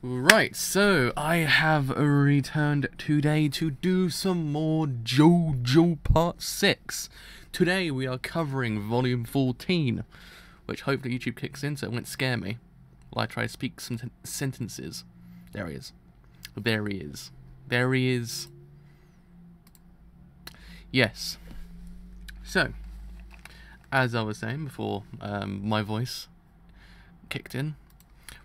Right, so I have returned today to do some more JoJo Part 6. Today we are covering Volume 14, which hopefully YouTube kicks in so it won't scare me while I try to speak some sentences. There he is. There he is. There he is. Yes. So, as I was saying before my voice kicked in,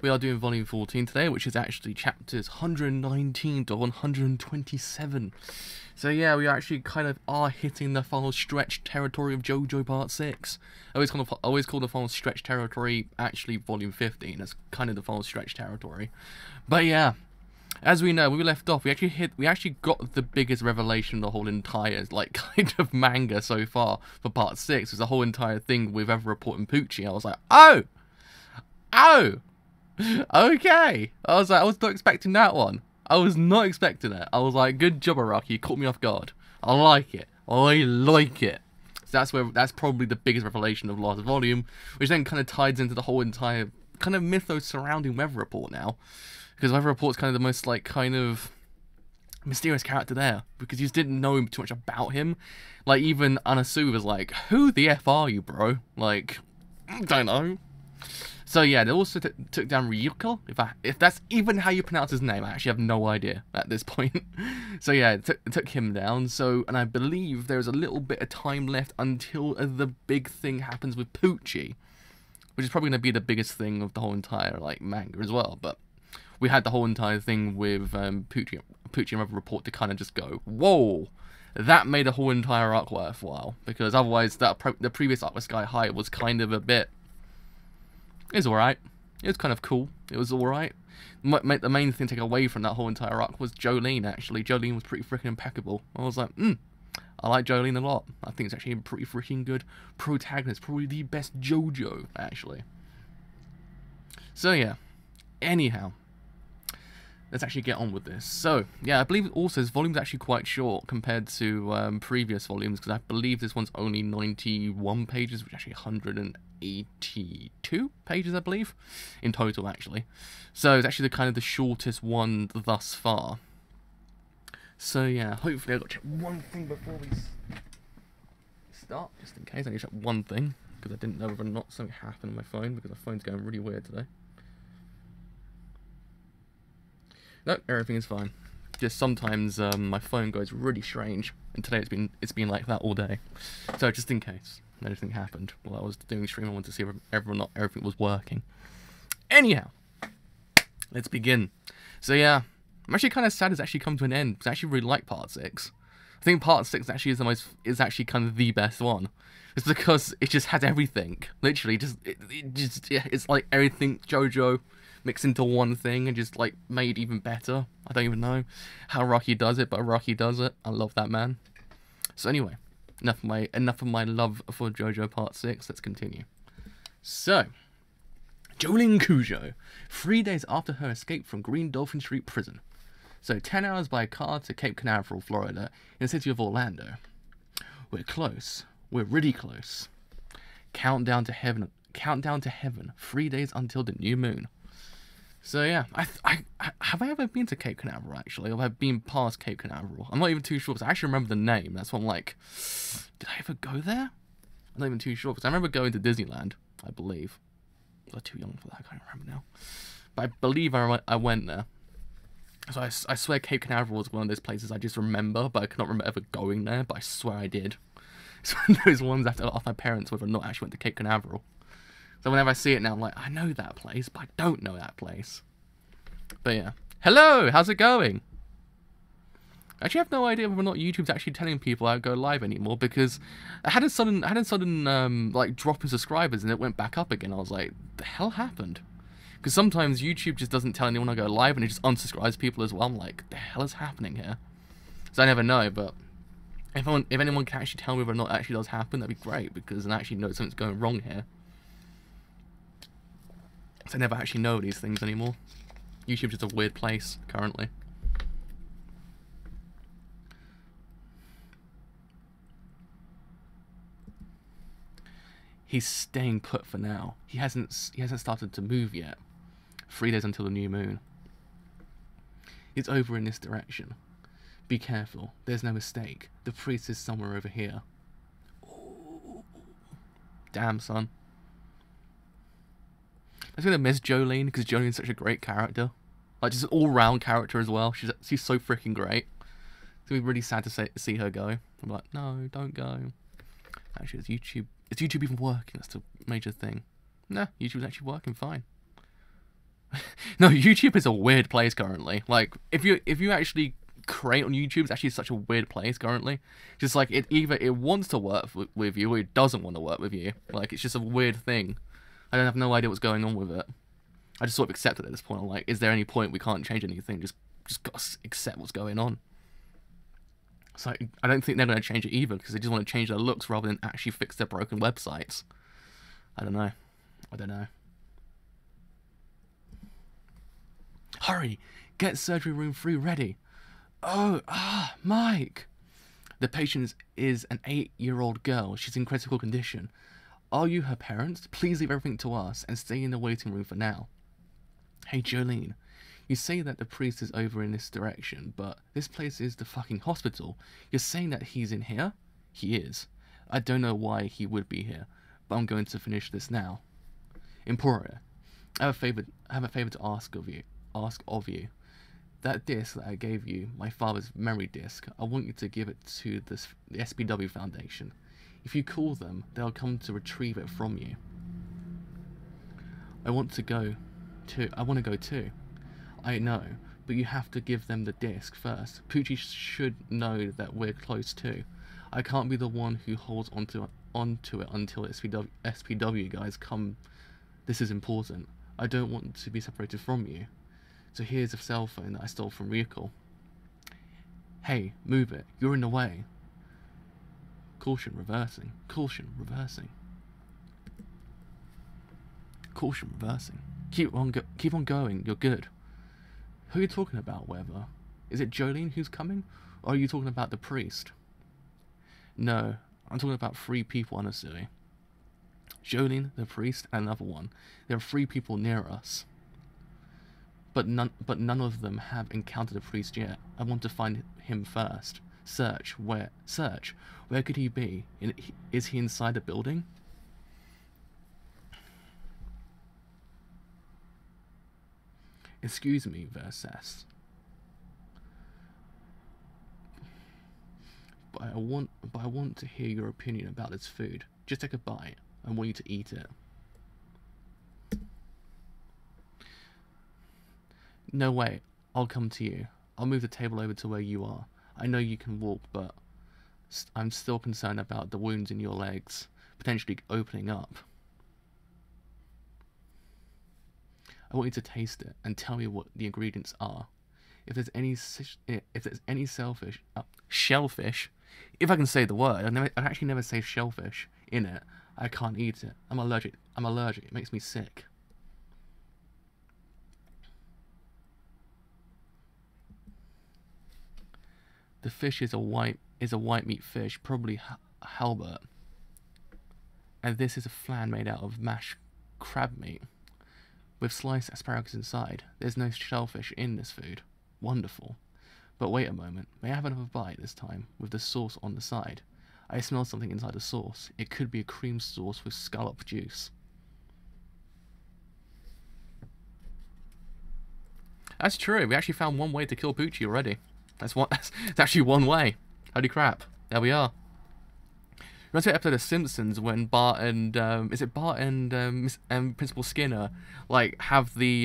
we are doing Volume 14 today, which is actually chapters 119 to 127. So yeah, we actually kind of are hitting the final stretch territory of JoJo Part 6. I always call the final stretch territory actually Volume 15. That's kind of the final stretch territory. But yeah, as we know, when we left off, we actually got the biggest revelation of the whole entire kind of manga so far for Part 6. It was the whole entire thing with Ever reporting Poochie. I was like, oh! Okay. I was not expecting that one. I was not expecting it. I was like, good job, Araki. You caught me off guard. I like it. I like it. So that's probably the biggest revelation of last volume, which then kind of ties into the whole entire kind of mythos surrounding Weather Report now. Because Weather Report's kind of the most kind of mysterious character there, because you just didn't know too much about him. Like, even Anasu was like, who the F are you, bro? Like, I don't know. So yeah, they also took down Ryuko, if that's even how you pronounce his name. I actually have no idea at this point. So yeah, it took him down. So, and I believe there's a little bit of time left until the big thing happens with Poochie, which is probably going to be the biggest thing of the whole entire manga as well. But we had the whole entire thing with Poochie and Weather Report to kind of just go, whoa, that made the whole entire arc worthwhile, because otherwise the previous arc with Sky High was kind of a bit. It was alright. It was kind of cool. It was alright. The main thing to take away from that whole entire arc was Jolene, actually. Jolene was pretty freaking impeccable. I was like, I like Jolene a lot. I think it's actually a pretty freaking good protagonist. Probably the best JoJo, actually. So, yeah. Anyhow. Let's actually get on with this. So, yeah, I believe also this volume's actually quite short compared to previous volumes, because I believe this one's only 91 pages, which is actually 182 pages, I believe, in total, actually. So it's actually the shortest one thus far. So, yeah, hopefully I've got to check one thing before we start, just in case. I need to check one thing, because I didn't know whether or not something happened on my phone, because my phone's going really weird today. No, everything is fine. Just sometimes my phone goes really strange, and today it's been like that all day. So just in case anything happened while I was doing stream, I wanted to see whether or not everything was working. Anyhow, let's begin. So yeah, I'm actually kind of sad it's actually come to an end, because I actually really like Part 6. I think Part 6 actually is actually kind of the best one. It's because it just has everything. Literally, it's like everything JoJo mixed into one thing and just made even better. I don't even know how Rocky does it, but Rocky does it. I love that man. So anyway, enough of my love for JoJo Part 6. Let's continue. So, Jolene Cujo, 3 days after her escape from Green Dolphin Street Prison. So 10 hours by car to Cape Canaveral, Florida, in the city of Orlando. We're close. We're really close. Countdown to heaven. 3 days until the new moon. So yeah, have I ever been to Cape Canaveral, actually? Or have I been past Cape Canaveral? I'm not even too sure, because I actually remember the name. That's what I'm like, did I ever go there? I'm not even too sure, because I remember going to Disneyland, I believe. Was I too young for that? I can't remember now. But I believe I went there. So I swear Cape Canaveral was one of those places I just remember, but I cannot remember ever going there, but I swear I did. It's one of those ones I have to ask my parents whether or not I actually went to Cape Canaveral. So whenever I see it now, I'm like, I know that place, but I don't know that place. But yeah. Hello! How's it going? I actually have no idea whether or not YouTube's actually telling people how to go live anymore, because I had a sudden drop in subscribers and it went back up again. I was like, the hell happened? Because sometimes YouTube just doesn't tell anyone to go live and it just unsubscribes people as well. I'm like, the hell is happening here? So I never know, but if anyone can actually tell me whether or not it actually does happen, that'd be great, because I actually know something's going wrong here. I never actually know these things anymore. YouTube's just a weird place currently. He's staying put for now. He hasn't started to move yet. 3 days until the new moon. It's over in this direction. Be careful. There's no mistake. The priest is somewhere over here. Ooh. Damn, son. I'm gonna miss Jolene because Jolene's such a great character. Like, just an all-round character as well. She's so freaking great. It's gonna be really sad to see her go. I'm like, no, don't go. Actually, is YouTube even working? That's the major thing. Nah, YouTube's actually working fine. No, YouTube is a weird place currently. Like, if you actually create on YouTube, it's actually such a weird place currently. Just like, either it wants to work with you or it doesn't want to work with you. Like, it's just a weird thing. I don't have no idea what's going on with it. I just sort of accept it at this point. I'm like, is there any point we can't change anything? Just gotta accept what's going on. So I don't think they're going to change it either because they just want to change their looks rather than actually fix their broken websites. I don't know. Hurry! Get surgery room 3 ready. Oh, Mike! The patient is an 8-year-old girl. She's in critical condition. Are you her parents? Please leave everything to us and stay in the waiting room for now. Hey, Jolene. You say that the priest is over in this direction, but this place is the fucking hospital. You're saying that he's in here? He is. I don't know why he would be here, but I'm going to finish this now. Emporia, I have a favor to ask of you. That disc that I gave you, my father's memory disc, I want you to give it to the SPW Foundation. If you call them, they'll come to retrieve it from you. I want to go too. I know, but you have to give them the disc first. Poochie should know that we're close too. I can't be the one who holds onto it until SPW guys come. This is important. I don't want to be separated from you. So here's a cell phone that I stole from Ryukol. Hey, move it. You're in the way. Caution reversing. Caution reversing. Caution reversing. Keep on going. You're good. Who are you talking about, Weather? Is it Jolene who's coming? Or are you talking about the priest? No, I'm talking about 3 people, honestly. Jolene, the priest, and another one. There are 3 people near us. But none of them have encountered a priest yet. I want to find him first. Search. Where could he be? Is he inside the building? Excuse me, Versace. But I want to hear your opinion about this food. Just take a bite. I want you to eat it. No way. I'll come to you. I'll move the table over to where you are. I know you can walk, but I'm still concerned about the wounds in your legs potentially opening up. I want you to taste it and tell me what the ingredients are. If there's any shellfish, if I can say the word, I'd actually never say shellfish in it. I can't eat it. I'm allergic. It makes me sick. The fish is a white meat fish, probably halibut. And this is a flan made out of mashed crab meat with sliced asparagus inside. There's no shellfish in this food. Wonderful. But wait a moment. May I have another bite this time with the sauce on the side? I smell something inside the sauce. It could be a cream sauce with scallop juice. That's true. We actually found one way to kill Poochie already. That's actually one way. Holy crap. There we are. Remember the episode of Simpsons when Bart and is it Bart and Principal Skinner like have the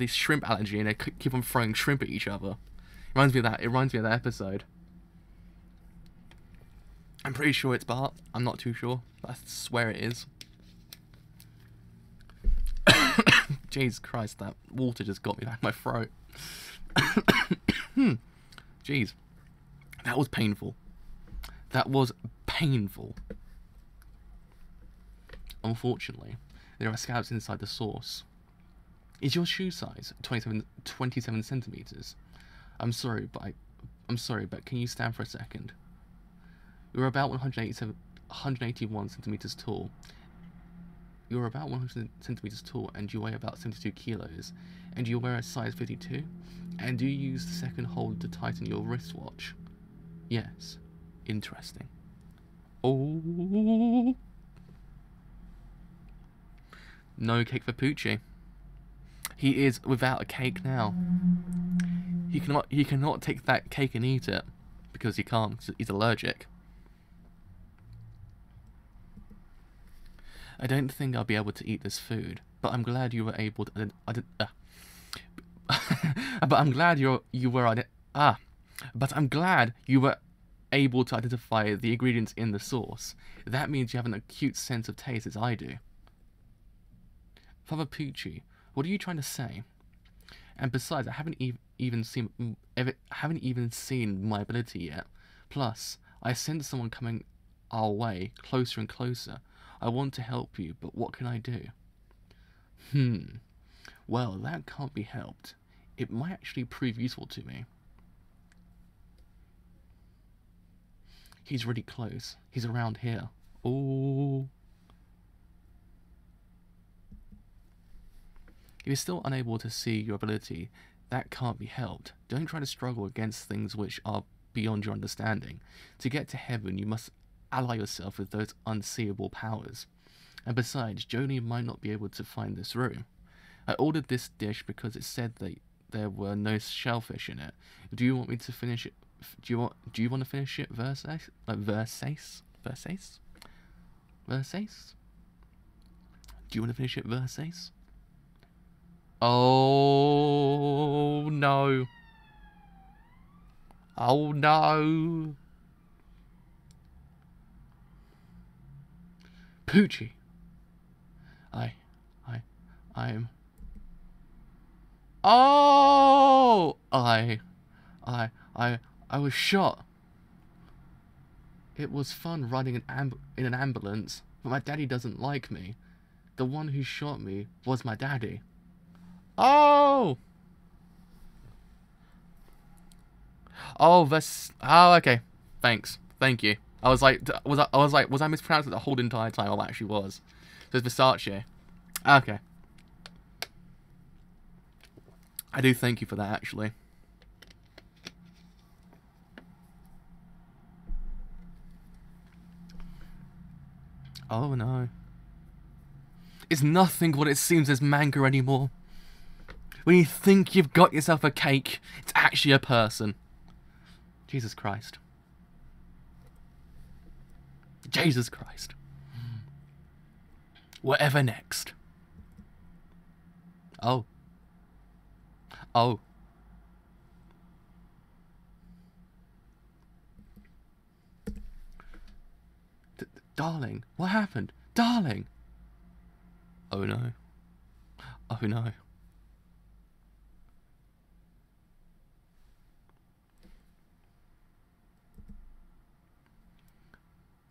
shrimp allergy and they keep on throwing shrimp at each other? It reminds me of that episode. I'm pretty sure it's Bart. I'm not too sure, but I swear it is. Jesus Christ, that water just got me back my throat. Jeez, that was painful. That was painful. Unfortunately, there are scallops inside the sauce. Is your shoe size 27 centimeters? I'm sorry, but can you stand for a second? You're about 181 centimeters tall. You're about 100 centimeters tall, and you weigh about 72 kilos. And you wear a size 52? And do you use the second hold to tighten your wristwatch? Yes. Interesting. Oh. No cake for Poochie. He is without a cake now. He cannot take that cake and eat it because he can't. He's allergic. I don't think I'll be able to eat this food, but I'm glad you were able to. But I'm glad But I'm glad you were able to identify the ingredients in the sauce. That means you have an acute sense of taste, as I do. Father Poochie, what are you trying to say? And besides, I haven't even seen my ability yet. Plus, I sense someone coming our way, closer and closer. I want to help you, but what can I do? Well, that can't be helped. It might actually prove useful to me. He's really close. He's around here. Oh. If you're still unable to see your ability, that can't be helped. Don't try to struggle against things which are beyond your understanding. To get to heaven, you must ally yourself with those unseeable powers. And besides, Joni might not be able to find this room. I ordered this dish because it said that there were no shellfish in it. Do you want me to finish it? Do you want to finish it? Versace? Versace? Versace? Versace? Do you want to finish it? Versace? Oh no. Oh no. Poochie. I'm. Oh! I was shot. It was fun riding in an ambulance, but my daddy doesn't like me. The one who shot me was my daddy. Oh! Oh, okay. Thanks. Thank you. I was like, was I mispronouncing it the whole entire time? Oh, I actually was. So it's Versace. Okay. I do thank you for that, actually. Oh no. It's nothing what it seems as manga anymore. When you think you've got yourself a cake, it's actually a person. Jesus Christ. Jesus Christ. Whatever next? Oh. Oh. Darling, what happened? Darling! Oh no. Oh no.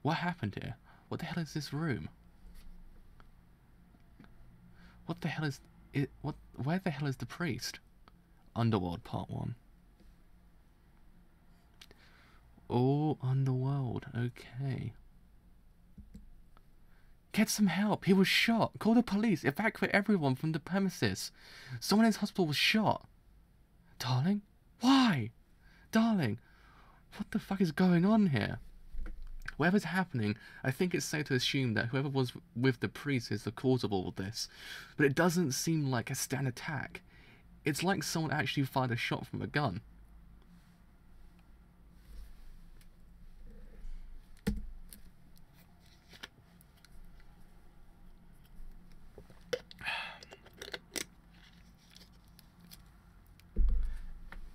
What happened here? What the hell is this room? What the hell is it? Where the hell is the priest? Underworld Part 1. Oh, Underworld. Okay. Get some help. He was shot. Call the police. Evacuate everyone from the premises. Someone in this hospital was shot. Darling? Why? Darling, what the fuck is going on here? Whatever's happening, I think it's safe to assume that whoever was with the priest is the cause of all of this. But it doesn't seem like a stand attack. It's like someone actually fired a shot from a gun.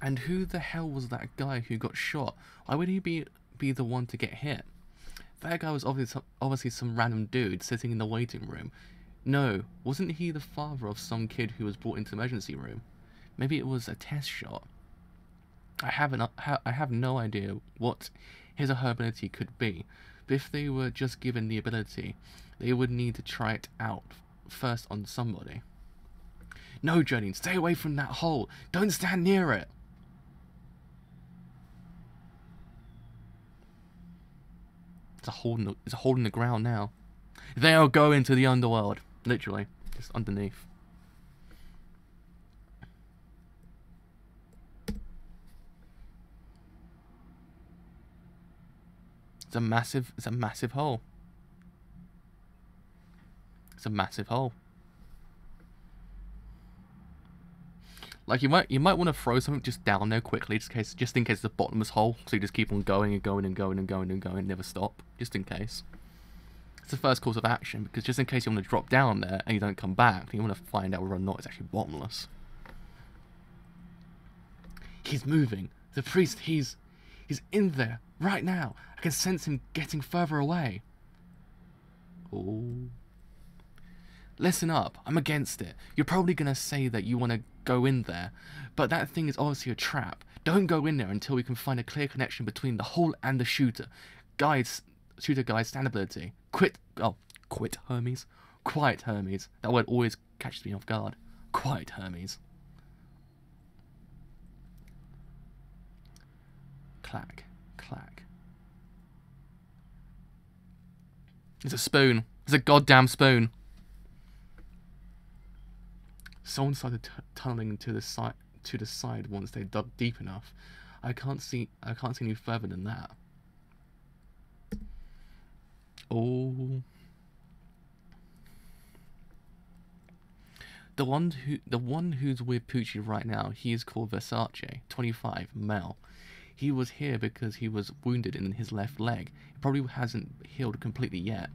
And who the hell was that guy who got shot? Why would he be the one to get hit? That guy was obviously some random dude sitting in the waiting room. No, wasn't he the father of some kid who was brought into the emergency room? Maybe it was a test shot. I have no idea what his or her ability could be, but if they were just given the ability, they would need to try it out first on somebody. No, Jolene, stay away from that hole. Don't stand near it. It's a hole in the ground now. They'll go into the underworld. Literally. Just underneath. It's a massive hole. It's a massive hole. Like you might want to throw something just down there quickly, just in case it's a bottomless hole. So you just keep on going and going and going and going and going, never stop, just in case. It's the first course of action, because just in case you want to drop down there and you don't come back, you want to find out whether or not it's actually bottomless. He's moving. The priest, he's in there right now. I can sense him getting further away. Oh. Listen up, I'm against it. You're probably going to say that you want to go in there, but that thing is obviously a trap. Don't go in there until we can find a clear connection between the hole and the shooter. Shooter guide stand ability. Quit Hermes. Quiet Hermes. That word always catches me off guard. Quiet Hermes. Clack, clack. It's a spoon. It's a goddamn spoon. Someone started tunneling to the side once they dug deep enough. I can't see any further than that. Oh. The one who's with Poochie right now, he is called Versace, 25, male. He was here because he was wounded in his left leg. He probably hasn't healed completely yet.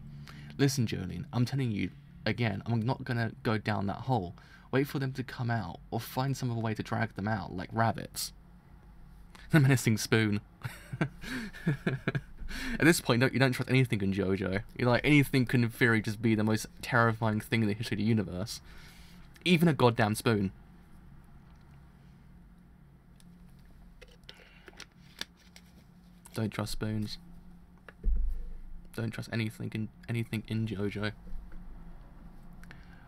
Listen, Jolene, I'm telling you again, I'm not gonna go down that hole. Wait for them to come out, or find some other way to drag them out, like rabbits. The menacing spoon. At this point, you don't trust anything in JoJo. You're like, anything can in theory just be the most terrifying thing in the history of the universe. Even a goddamn spoon. Don't trust spoons. Don't trust anything in JoJo.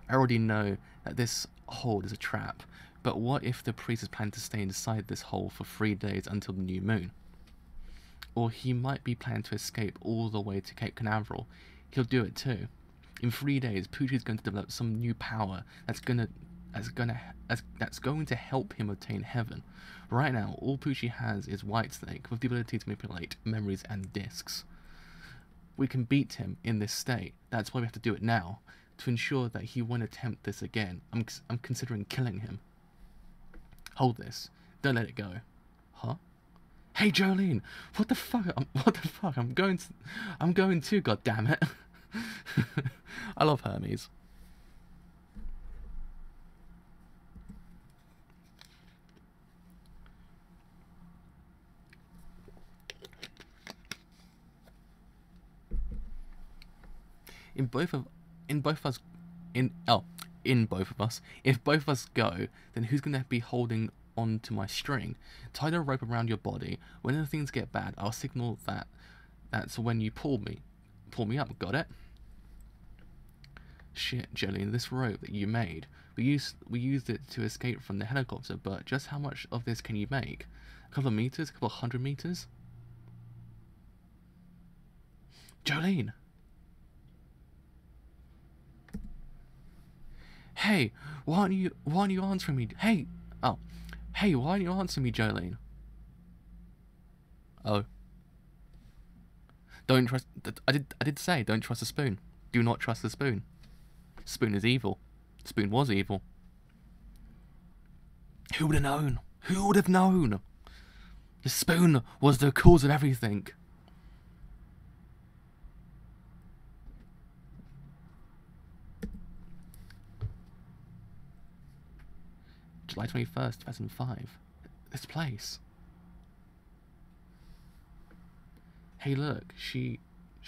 I already know that this hole is a trap, but what if the priest is planning to stay inside this hole for 3 days until the new moon? Or he might be planning to escape all the way to Cape Canaveral. He'll do it too. In 3 days, Poochie's going to develop some new power that's going to help him obtain heaven. Right now, all Poochie has is Whitesnake, with the ability to manipulate memories and discs. We can beat him in this state. That's why we have to do it now. To ensure that he won't attempt this again, I'm considering killing him. Hold this. Don't let it go. Huh? Hey Jolene, what the fuck? I'm going to. God damn it! I love Hermes. If both of us go, then who's gonna be holding on to my string? Tie the rope around your body. When things get bad, I'll signal that that's when you pull me up. Got it? Shit, Jolene, this rope that you made, we used it to escape from the helicopter, but just how much of this can you make? A couple of meters? A couple of 100 meters? Jolene! Hey, why aren't you answering me? Hey, why aren't you answering me, Jolene? Oh. Don't trust. I did say don't trust the spoon. Do not trust the spoon. Spoon is evil. Spoon was evil. Who would have known? Who would have known? The spoon was the cause of everything. July 21st, 2005. This place. Hey look, she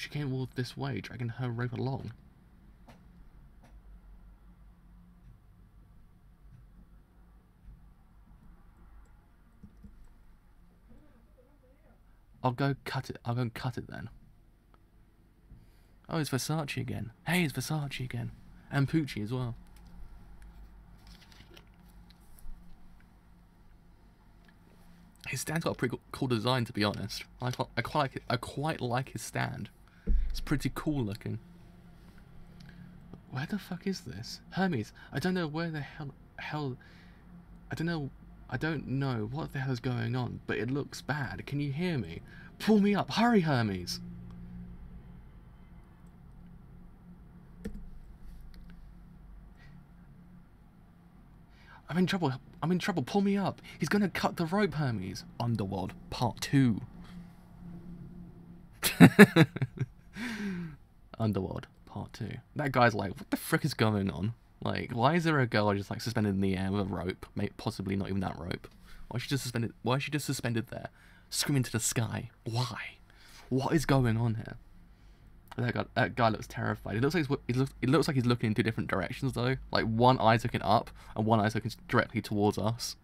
came all this way, dragging her rope along. I'll go cut it then. Oh, it's Versace again. Hey, it's Versace again. And Poochie as well. His stand's got a pretty cool design, to be honest. I quite like his stand. It's pretty cool looking. Where the fuck is this? Hermes, I don't know where the hell I don't know what the hell is going on, but it looks bad. Can you hear me? Pull me up. Hurry, Hermes. I'm in trouble. I'm in trouble. Pull me up. He's gonna cut the rope, Hermes. Underworld Part 2. Underworld Part 2. That guy's like, what the frick is going on? Like, why is there a girl just like suspended in the air with a rope? Maybe, possibly not even that rope. Why is she just suspended? Why is she just suspended there, screaming to the sky? Why? What is going on here? That guy looks terrified. It looks like he's looking in two different directions though. Like one eye's looking up and one eye's looking directly towards us.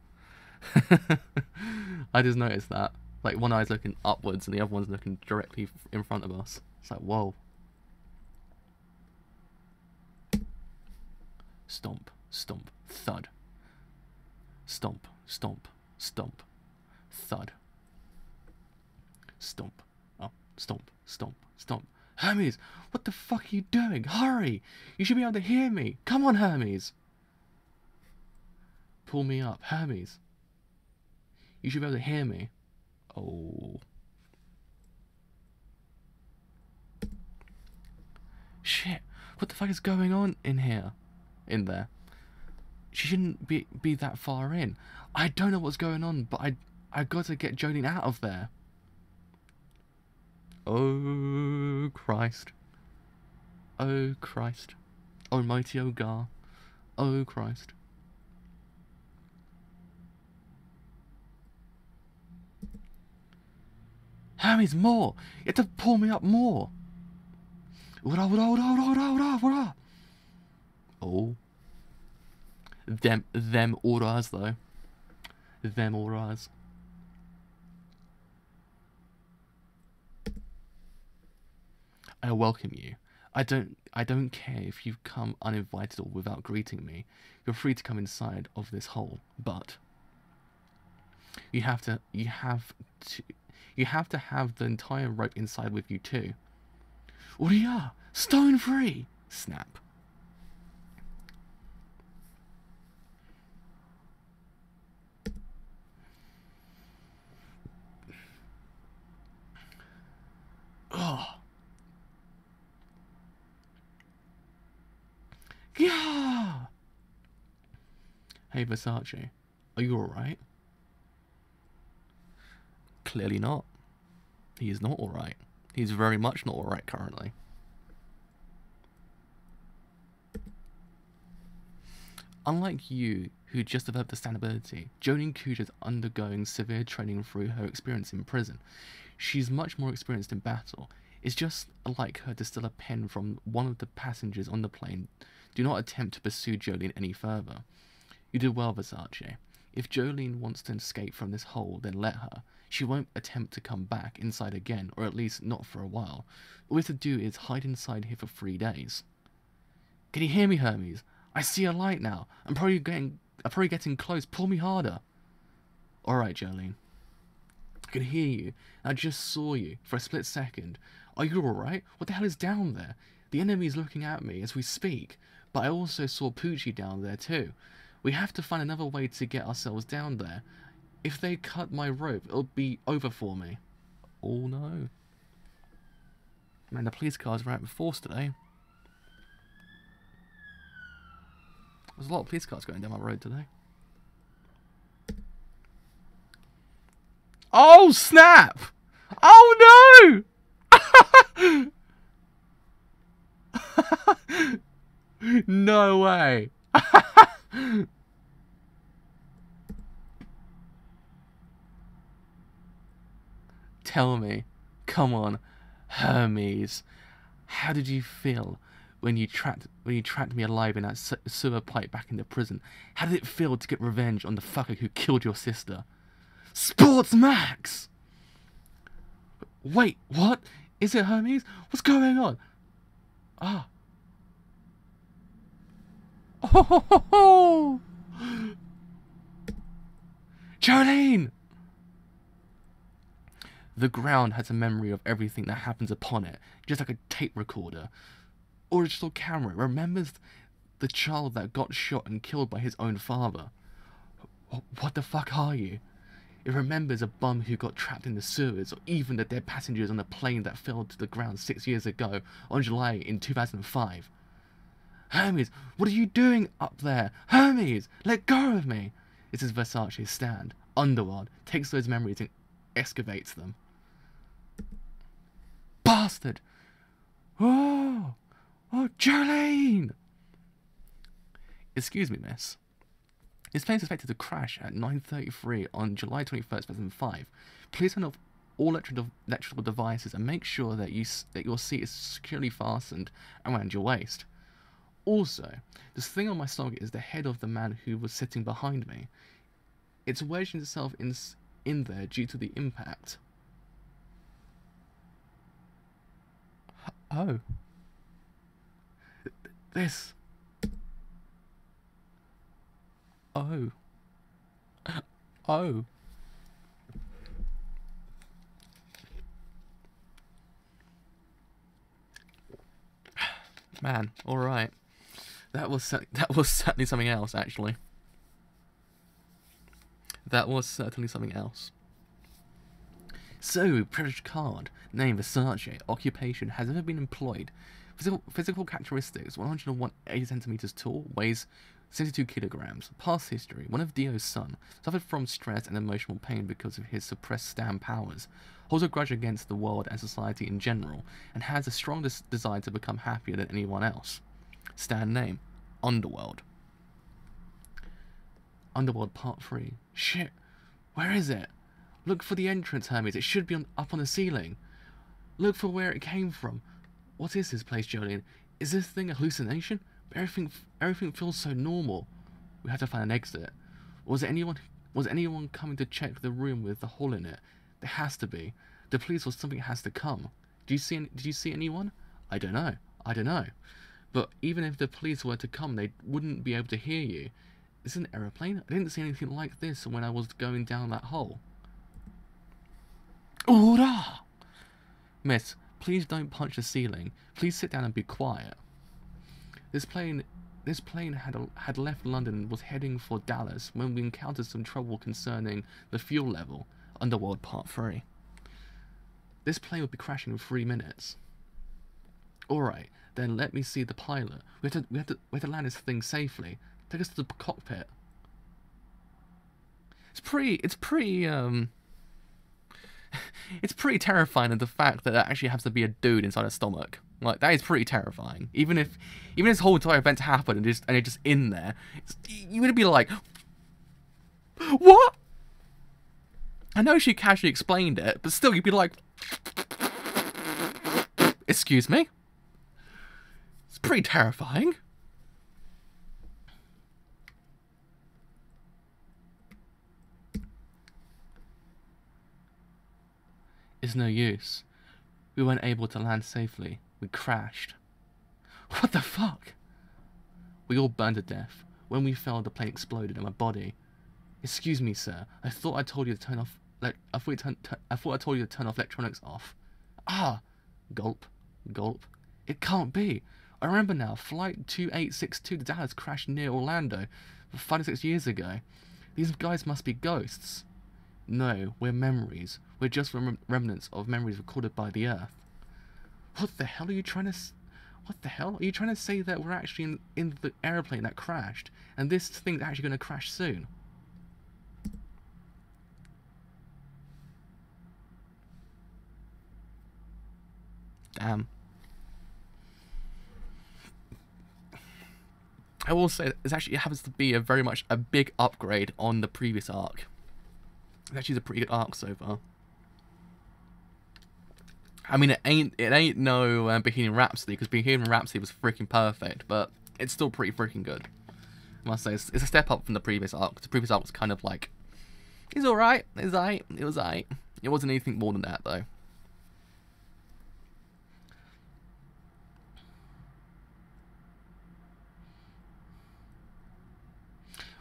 I just noticed that. Like one eye's looking upwards and the other one's looking directly in front of us. It's like, whoa. Stomp, stomp, thud. Stomp, stomp, stomp, thud. Stomp. Oh, stomp, stomp, stomp. Hermes, what the fuck are you doing? Hurry! You should be able to hear me. Come on, Hermes. Pull me up. Hermes. You should be able to hear me. Oh. Shit. What the fuck is going on in here? In there. She shouldn't be that far in. I don't know what's going on, but I got to get Jolene out of there. Oh Christ. Oh Christ. Almighty Ogar. Oh Christ. Hermes, more! You have to pull me up more! Oh. Them auras though. Them auras. I welcome you. I don't care if you've come uninvited or without greeting me. You're free to come inside of this hole, but you have to have the entire rope inside with you too. Uria, stone free. Snap. Oh. Yeah. Hey Versace, are you alright? Clearly not. He is not alright. He's very much not alright currently. Unlike you, who just developed the standability, Jolene Cuja is undergoing severe training through her experience in prison. She's much more experienced in battle. It's just like her to steal a pen from one of the passengers on the plane. Do not attempt to pursue Jolene any further. You did well, Versace. If Jolene wants to escape from this hole, then let her. She won't attempt to come back inside again, or at least not for a while. All we have to do is hide inside here for 3 days. Can you hear me, Hermes? I see a light now. I'm probably getting close. Pull me harder. Alright, Jolene. I can hear you. I just saw you for a split second. Are you alright? What the hell is down there? The enemy is looking at me as we speak, but I also saw Poochie down there too. We have to find another way to get ourselves down there. If they cut my rope, it'll be over for me. Oh no. Man, the police cars were out in force today. There's a lot of police cars going down my road today. Oh snap! Oh no! No way! Tell me, come on, Hermes, how did you feel when you trapped me alive in that sewer pipe back in the prison? How did it feel to get revenge on the fucker who killed your sister? Sports Max! Wait, what? Is it Hermes? What's going on? Ah. Oh! Jolene! The ground has a memory of everything that happens upon it, just like a tape recorder. Or a digital camera remembers the child that got shot and killed by his own father. What the fuck are you? It remembers a bum who got trapped in the sewers, or even the dead passengers on a plane that fell to the ground 6 years ago, on July in 2005. Hermes, what are you doing up there? Hermes, let go of me! This is Versace's stand. Underworld takes those memories and excavates them. Bastard! Oh! Oh, Jolene! Excuse me, miss. This plane is expected to crash at 9:33 on July 21st, 2005. Please turn off all electrical devices and make sure that your seat is securely fastened around your waist. Also, this thing on my stomach is the head of the man who was sitting behind me. It's wedged itself in there due to the impact. Oh. This. Oh. Oh. Man, alright. That was certainly something else, actually. That was certainly something else. So, privileged card. Name Versace. Occupation. Has ever been employed. Physical characteristics. 180 centimeters tall. Weighs 72 kilograms. Past history. One of Dio's son. Suffered from stress and emotional pain because of his suppressed stand powers. Holds a grudge against the world and society in general. And has a strong desire to become happier than anyone else. Stand name. Underworld. Underworld Part 3. Shit. Where is it? Look for the entrance, Hermes. It should be up on the ceiling. Look for where it came from. What is this place, Jolene? Is this thing a hallucination? Everything feels so normal. We have to find an exit. Was anyone coming to check the room with the hole in it? There has to be. The police or something has to come. Did you see anyone? I don't know. But even if the police were to come, they wouldn't be able to hear you. Is it an aeroplane? I didn't see anything like this when I was going down that hole. Oorah! Miss, please don't punch the ceiling. Please sit down and be quiet. This plane had left London and was heading for Dallas when we encountered some trouble concerning the fuel level. Underworld Part 3. This plane will be crashing in 3 minutes. Alright, then let me see the pilot. We have to land this thing safely. Take us to the cockpit. It's pretty terrifying of the fact that there actually has to be a dude inside a stomach. Like, that is pretty terrifying. Even this whole entire event happened and it's just in there, you would be like, what? I know she casually explained it, but still you'd be like, excuse me? It's pretty terrifying. It's no use. We weren't able to land safely. We crashed. What the fuck? We all burned to death. When we fell, the plane exploded in my body. Excuse me, sir. I thought I told you to turn off. I thought I told you to turn off electronics off. Ah, gulp, gulp. It can't be. I remember now. Flight 2862 to Dallas crashed near Orlando 5 to 6 years ago. These guys must be ghosts. No, we're memories. We're just remnants of memories recorded by the Earth. What the hell are you trying to... What the hell? Are you trying to say that we're actually in the aeroplane that crashed, and this thing's actually going to crash soon? Damn. I will say this actually happens to be very much a big upgrade on the previous arc. It's actually a pretty good arc so far. I mean, it ain't no Bohemian Rhapsody, because Bohemian Rhapsody was freaking perfect, but it's still pretty freaking good. I must say, it's a step up from the previous arc. The previous arc was kind of like, it's alright, it was alright. It wasn't anything more than that, though.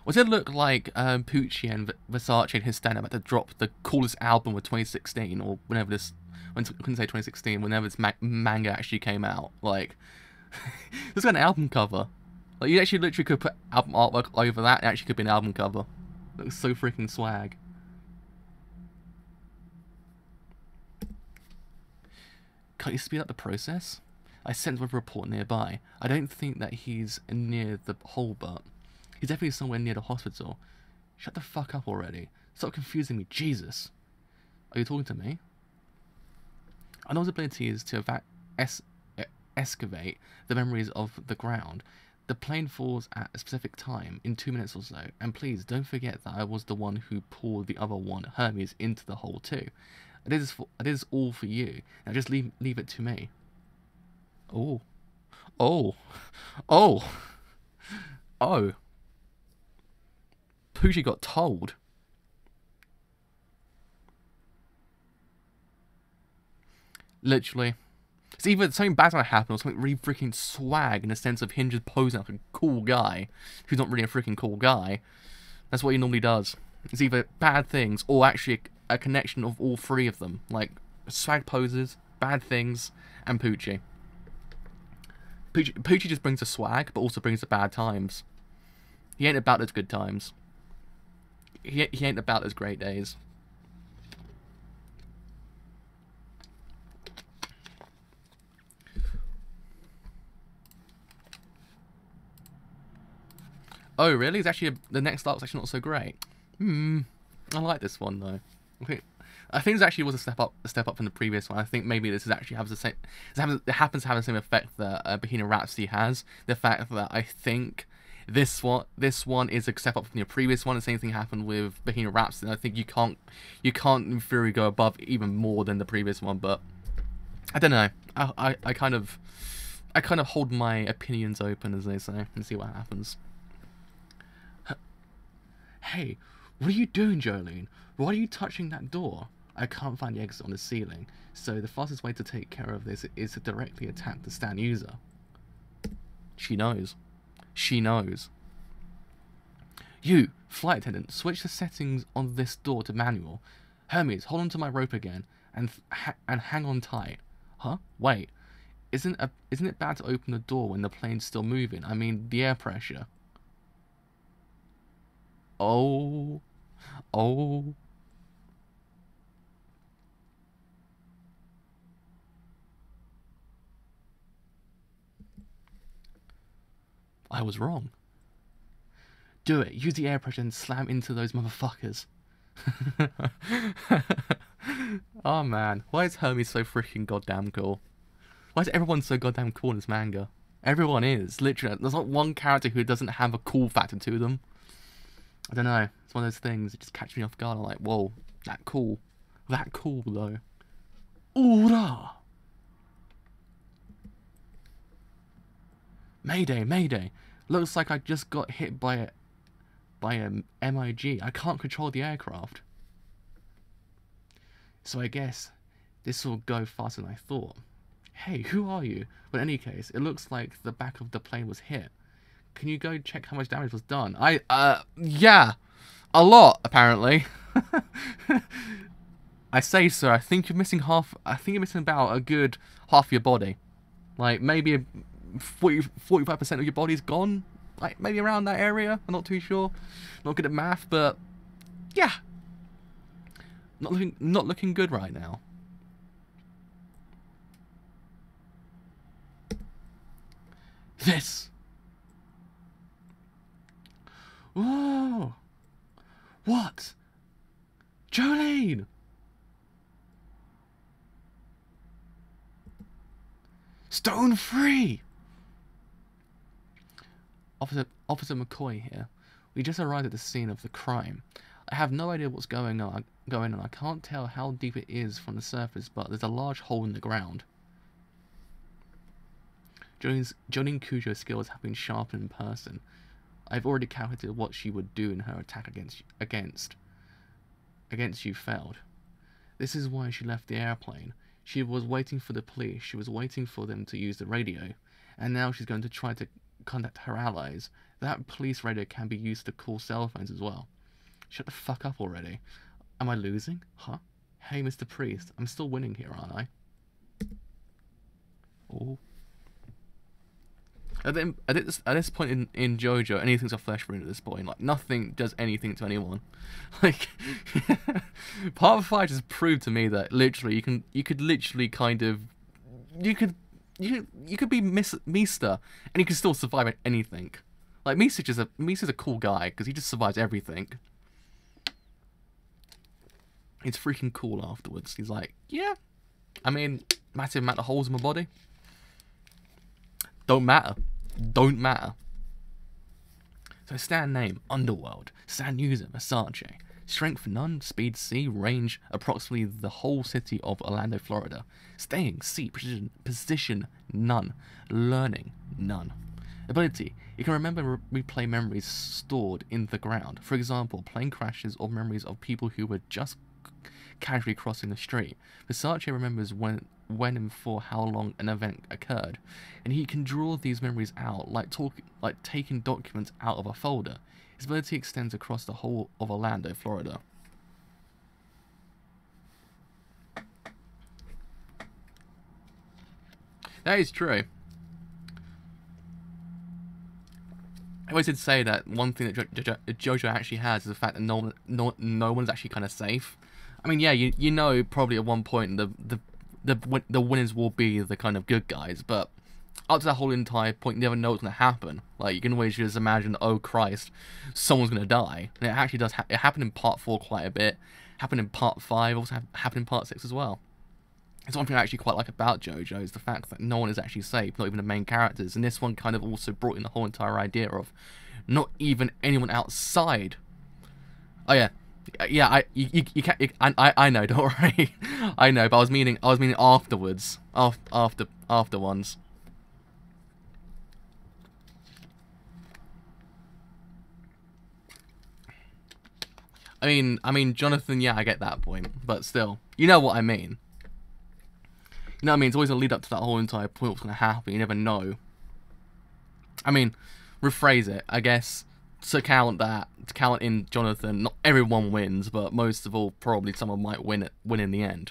What did it look like Pucci and Versace and his stand-up had to drop the coolest album of 2016, or whenever this... I couldn't say 2016, whenever this manga actually came out. Like, this got an album cover. Like, you actually literally could put album artwork over that, and it actually could be an album cover. It was so freaking swag. Can't you speed up the process? I sense a report nearby. I don't think that he's near the hole, but he's definitely somewhere near the hospital. Shut the fuck up already. Stop confusing me, Jesus. Are you talking to me? Arnold's ability is to excavate the memories of the ground. The plane falls at a specific time, in 2 minutes or so, and please don't forget that I was the one who pulled the other one, Hermes, into the hole too. It is all for you. Now just leave it to me. Oh. Oh. Oh. Oh. Poochie got told. Literally. It's either something bad's gonna happen or something really freaking swag in the sense of him just posing like a cool guy who's not really a freaking cool guy. That's what he normally does. It's either bad things or actually a connection of all three of them. Like swag poses, bad things, and Poochie. Poochie just brings the swag but also brings the bad times. He ain't about those good times. He ain't about those great days. Oh, really? It's actually the next arc's actually not so great. I like this one though. Okay, I think this actually was a step up from the previous one. I think maybe this is actually has the same. It happens to have the same effect that Bohemian Rhapsody has. The fact that I think this one is a step up from the previous one. The same thing happened with Bohemian Rhapsody. I think you can't in theory go above even more than the previous one. But I don't know. I kind of hold my opinions open, as they say, and see what happens. Hey, what are you doing, Jolene? Why are you touching that door? I can't find the exit on the ceiling, so the fastest way to take care of this is to directly attack the stand user. She knows. She knows. You, flight attendant, switch the settings on this door to manual. Hermes, hold on to my rope again, and hang on tight. Huh? Wait. Isn't it bad to open the door when the plane's still moving? I mean, the air pressure. Oh. Oh. I was wrong. Do it. Use the air pressure and slam into those motherfuckers. Oh man, why is Hermes so freaking goddamn cool? Why is everyone so goddamn cool in this manga? Everyone is, literally. There's not one character who doesn't have a cool factor to them. I don't know. It's one of those things that just catch me off guard. I'm like, whoa, that cool. That cool though. Oorah! Mayday, mayday. Looks like I just got hit by a MIG. I can't control the aircraft. So I guess this will go faster than I thought. Hey, who are you? But in any case, it looks like the back of the plane was hit. Can you go check how much damage was done? Yeah. A lot, apparently. I say so. I think you're missing about a good half of your body. Like, maybe 45% of your body's gone. Like, maybe around that area. I'm not too sure. Not good at math, but yeah. Not looking good right now. This. Whoa. What? Jolene! Stone free! Officer McCoy here. We just arrived at the scene of the crime. I have no idea what's going on. I can't tell how deep it is from the surface, but there's a large hole in the ground. Jolene Cujo's skills have been sharpened in person. I've already calculated what she would do in her attack against you failed. This is why she left the airplane. She was waiting for the police. She was waiting for them to use the radio. And now she's going to try to contact her allies. That police radio can be used to call cell phones as well. Shut the fuck up already. Am I losing? Huh? Hey, Mr. Priest. I'm still winning here, aren't I? Oh. At this point in JoJo, anything's a flesh wound at this point. Like, nothing does anything to anyone. Like, Part 5 just proved to me that literally you could literally kind of, you could you could be Mista, and you can still survive anything. Like Mista's a cool guy because he just survives everything. It's freaking cool afterwards. He's like, yeah, I mean, massive amount of holes in my body. Don't matter. Don't matter. So stand name, Underworld. Stand user, Versace. Strength none, speed C, range approximately the whole city of Orlando, Florida. Staying C, position none. Learning none. Ability, you can remember replay memories stored in the ground. For example, plane crashes or memories of people who were just casually crossing the street. Versace remembers when and for how long an event occurred, and he can draw these memories out like taking documents out of a folder. His ability extends across the whole of Orlando, Florida. That is true. I always did say that one thing that JoJo actually has is the fact that no one's actually kind of safe. I mean, yeah, you know probably at one point the winners will be the kind of good guys, but up to that whole entire point, you never know what's going to happen. Like, you can always just imagine, oh Christ, someone's going to die. And it actually does. It happened in part 4 quite a bit. Happened in part 5. Also happened in part 6 as well. It's one thing I actually quite like about JoJo is the fact that no one is actually safe, not even the main characters. And this one kind of also brought in the whole entire idea of not even anyone outside. Oh yeah. Yeah, I know, don't worry. I know, but I was meaning afterwards, after ones. I mean, Jonathan. Yeah, I get that point, but still, you know what I mean. You know what I mean? It's always a lead up to that whole entire point. What's going to happen? You never know. I mean, rephrase it. I guess. To count in Jonathan, not everyone wins, but most of all, probably someone might win in the end.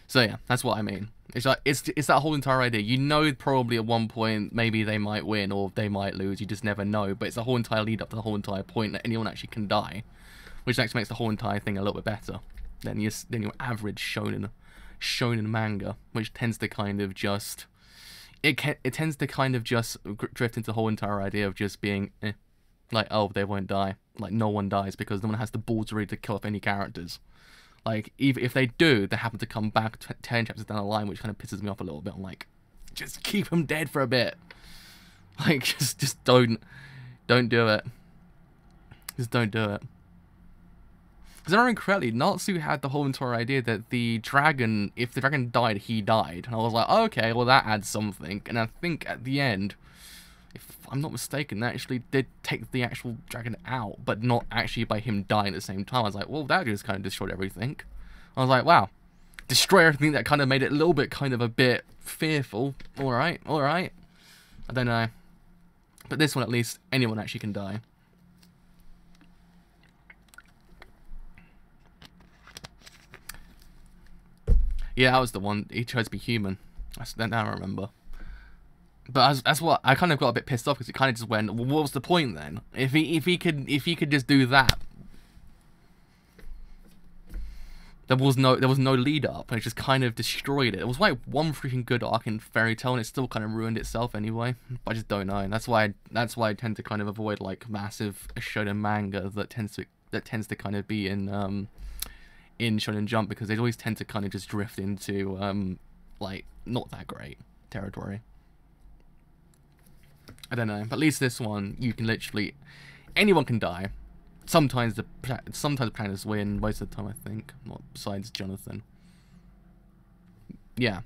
So yeah, that's what I mean. It's like it's that whole entire idea. You know, probably at one point maybe they might win or they might lose. You just never know. But it's the whole entire lead up to the whole entire point that anyone actually can die, which actually makes the whole entire thing a little bit better than your average shonen manga, which tends to kind of just. It tends to kind of just drift into the whole entire idea of just being, like, oh, they won't die. Like, no one dies because no one has the balls ready to kill off any characters. Like, even if they do, they happen to come back 10 chapters down the line, which kind of pisses me off a little bit. I'm like, just keep them dead for a bit. Like, just don't do it. Just don't do it. Because if I remember correctly, Natsu had the whole entire idea that the dragon, if the dragon died, he died. And I was like, oh, okay, well that adds something. And I think at the end, if I'm not mistaken, they actually did take the actual dragon out, but not actually by him dying at the same time. I was like, well, that just kind of destroyed everything. I was like, wow, destroy everything. That kind of made it a little bit, kind of a bit fearful. Alright. I don't know. But this one, at least, anyone actually can die. Yeah, that was the one. He chose to be human. Now I remember. But that's what I kind of got a bit pissed off because it kind of just went. Well, what was the point then? If he could just do that, there was no lead up, and it just kind of destroyed it. It was like one freaking good arc in Fairy Tail, and it still kind of ruined itself anyway. But I just don't know, and that's why I tend to kind of avoid like massive shonen manga that tends to kind of be in Shonen Jump, because they always tend to kind of just drift into like not that great territory. I don't know, but at least this one you can literally anyone can die. Sometimes the planets win, most of the time I think. Well, besides Jonathan. Yeah,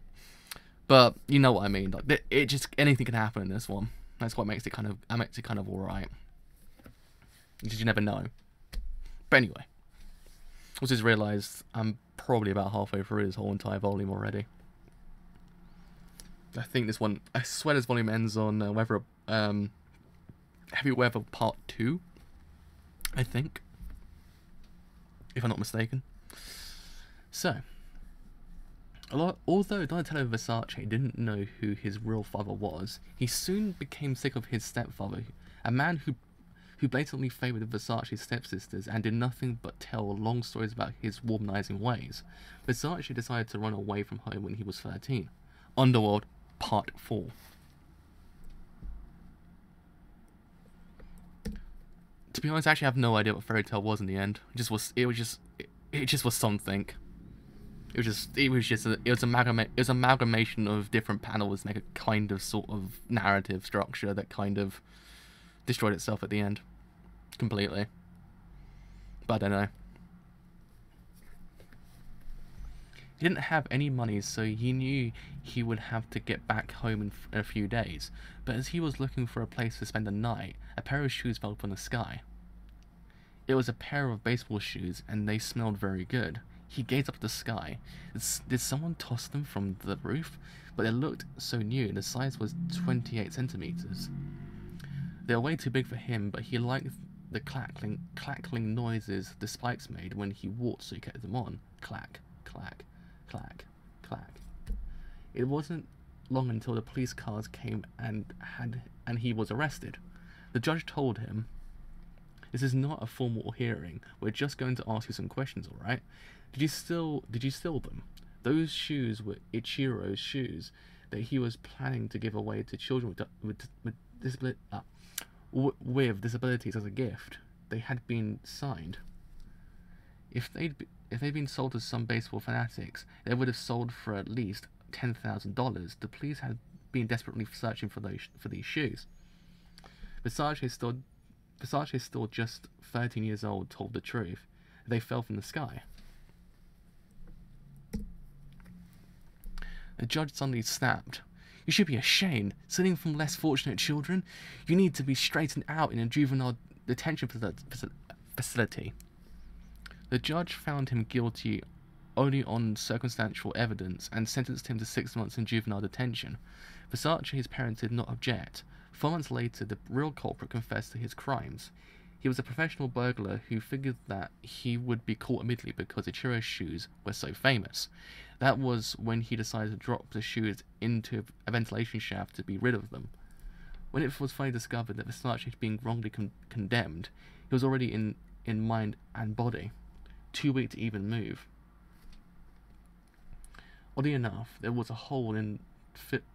but you know what I mean. Like it just anything can happen in this one. That's what makes it kind of alright. Because you never know. But anyway. I just realised I'm probably about halfway through this whole entire volume already. I think this one, I swear this volume ends on Heavy Weather Part 2, I think. If I'm not mistaken. So, although Donatello Versace didn't know who his real father was, he soon became sick of his stepfather, a man who who blatantly favoured Versace's stepsisters and did nothing but tell long stories about his womanizing ways. Versace decided to run away from home when he was 13. Underworld, Part 4. To be honest, I actually have no idea what Fairy Tale was in the end. It just was something. It was amalgamation of different panels to make a kind of sort of narrative structure that kind of destroyed itself at the end. Completely. But I don't know. He didn't have any money, so he knew he would have to get back home in a few days. But as he was looking for a place to spend the night, a pair of shoes fell from the sky. It was a pair of baseball shoes, and they smelled very good. He gazed up at the sky. Did someone toss them from the roof? But they looked so new, the size was 28 centimeters. They were way too big for him, but he liked the clackling noises the spikes made when he walked, so he kept them on. Clack, clack, clack, clack. It wasn't long until the police cars came and he was arrested. The judge told him, "This is not a formal hearing. We're just going to ask you some questions, all right? Did you steal them? Those shoes were Ichiro's shoes that he was planning to give away to children with disabilities as a gift. They had been signed. If they'd been sold to some baseball fanatics, they would have sold for at least $10,000. The police had been desperately searching for these shoes." Versace, still just 13 years old, told the truth. They fell from the sky. The judge suddenly snapped. "You should be ashamed, stealing from less fortunate children. You need to be straightened out in a juvenile detention facility." The judge found him guilty only on circumstantial evidence and sentenced him to 6 months in juvenile detention. Versace's parents did not object. 4 months later, the real culprit confessed to his crimes. He was a professional burglar who figured that he would be caught immediately because Ichiro's shoes were so famous. That was when he decided to drop the shoes into a ventilation shaft to be rid of them. When it was finally discovered that Versace had been wrongly condemned, he was already in mind and body, too weak to even move. Oddly enough, there was a hole in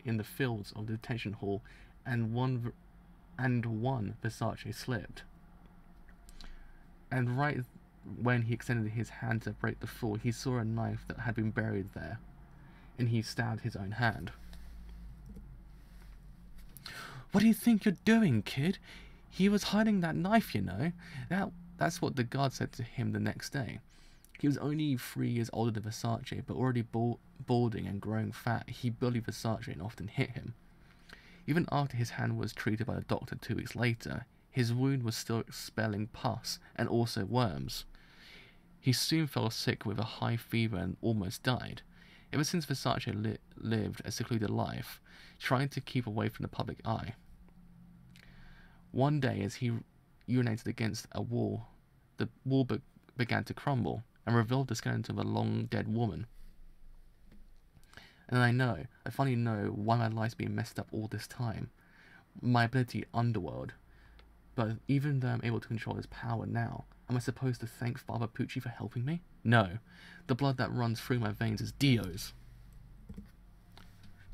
the fields of the detention hall, and one Versace slipped. And right when he extended his hand to break the fall, he saw a knife that had been buried there, and he stabbed his own hand. "What do you think you're doing, kid? He was hiding that knife, you know." That's what the guard said to him the next day. He was only 3 years older than Versace, but already balding and growing fat. He bullied Versace and often hit him. Even after his hand was treated by the doctor 2 weeks later, his wound was still expelling pus and also worms. He soon fell sick with a high fever and almost died. Ever since, Versace lived a secluded life, trying to keep away from the public eye. One day, as he urinated against a wall, the wall began to crumble and revealed the skeleton of a long-dead woman. And I finally know why my life's been messed up all this time. My ability, Underworld. But even though I'm able to control his power now, am I supposed to thank Father Pucci for helping me? No. The blood that runs through my veins is Dio's.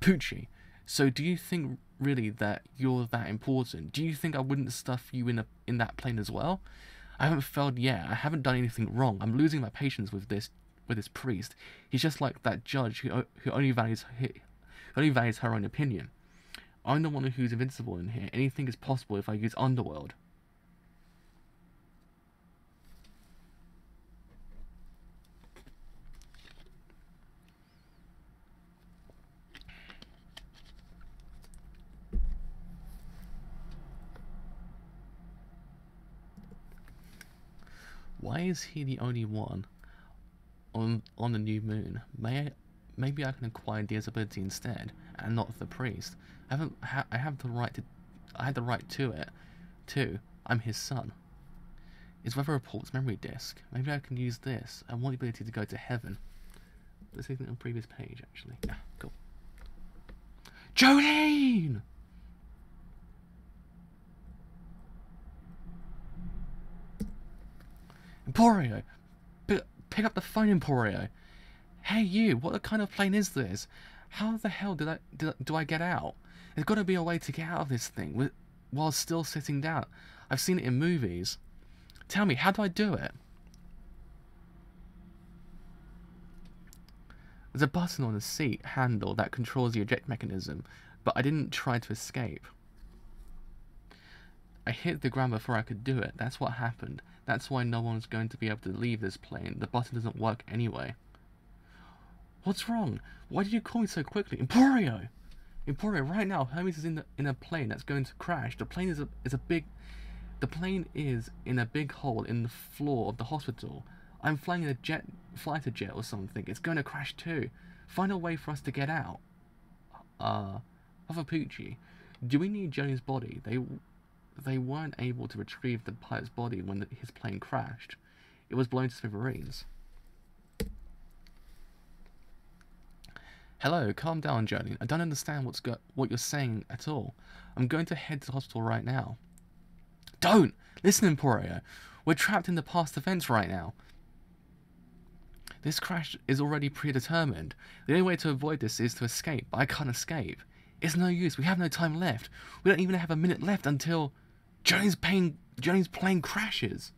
"Pucci, so do you think really that you're that important? Do you think I wouldn't stuff you in that plane as well? I haven't failed yet. I haven't done anything wrong. I'm losing my patience with this priest. He's just like that judge who only values her own opinion. I'm the one who's invincible in here. Anything is possible if I use Underworld." Why is he the only one on the new moon? Maybe I can acquire Dio's ability instead, and not the priest. I had the right to it, too. I'm his son. Is Weather Report's memory disk. Maybe I can use this. I want the ability to go to heaven. Let's see it on the previous page, actually. Yeah, cool. Jolene! Emporio! Pick up the phone, Emporio! Hey you, what kind of plane is this? How the hell do I get out? There's got to be a way to get out of this thing while still sitting down. I've seen it in movies. Tell me, how do I do it? There's a button on the seat handle that controls the eject mechanism, but I didn't try to escape. I hit the ground before I could do it. That's what happened. That's why no one's going to be able to leave this plane. The button doesn't work anyway. What's wrong? Why did you call me so quickly? Emporio! Emporio, right now, Hermes is in a plane that's going to crash. The plane is in a big hole in the floor of the hospital. I'm flying in a fighter jet or something. It's going to crash too. Find a way for us to get out. Pucci, do we need Johnny's body? They weren't able to retrieve the pilot's body when his plane crashed. It was blown to smithereens. Hello, calm down, Johnny. I don't understand what you're saying at all. I'm going to head to the hospital right now. Don't! Listen, Emporio. We're trapped in the past events right now. This crash is already predetermined. The only way to avoid this is to escape, but I can't escape. It's no use. We have no time left. We don't even have a minute left until Johnny's plane crashes.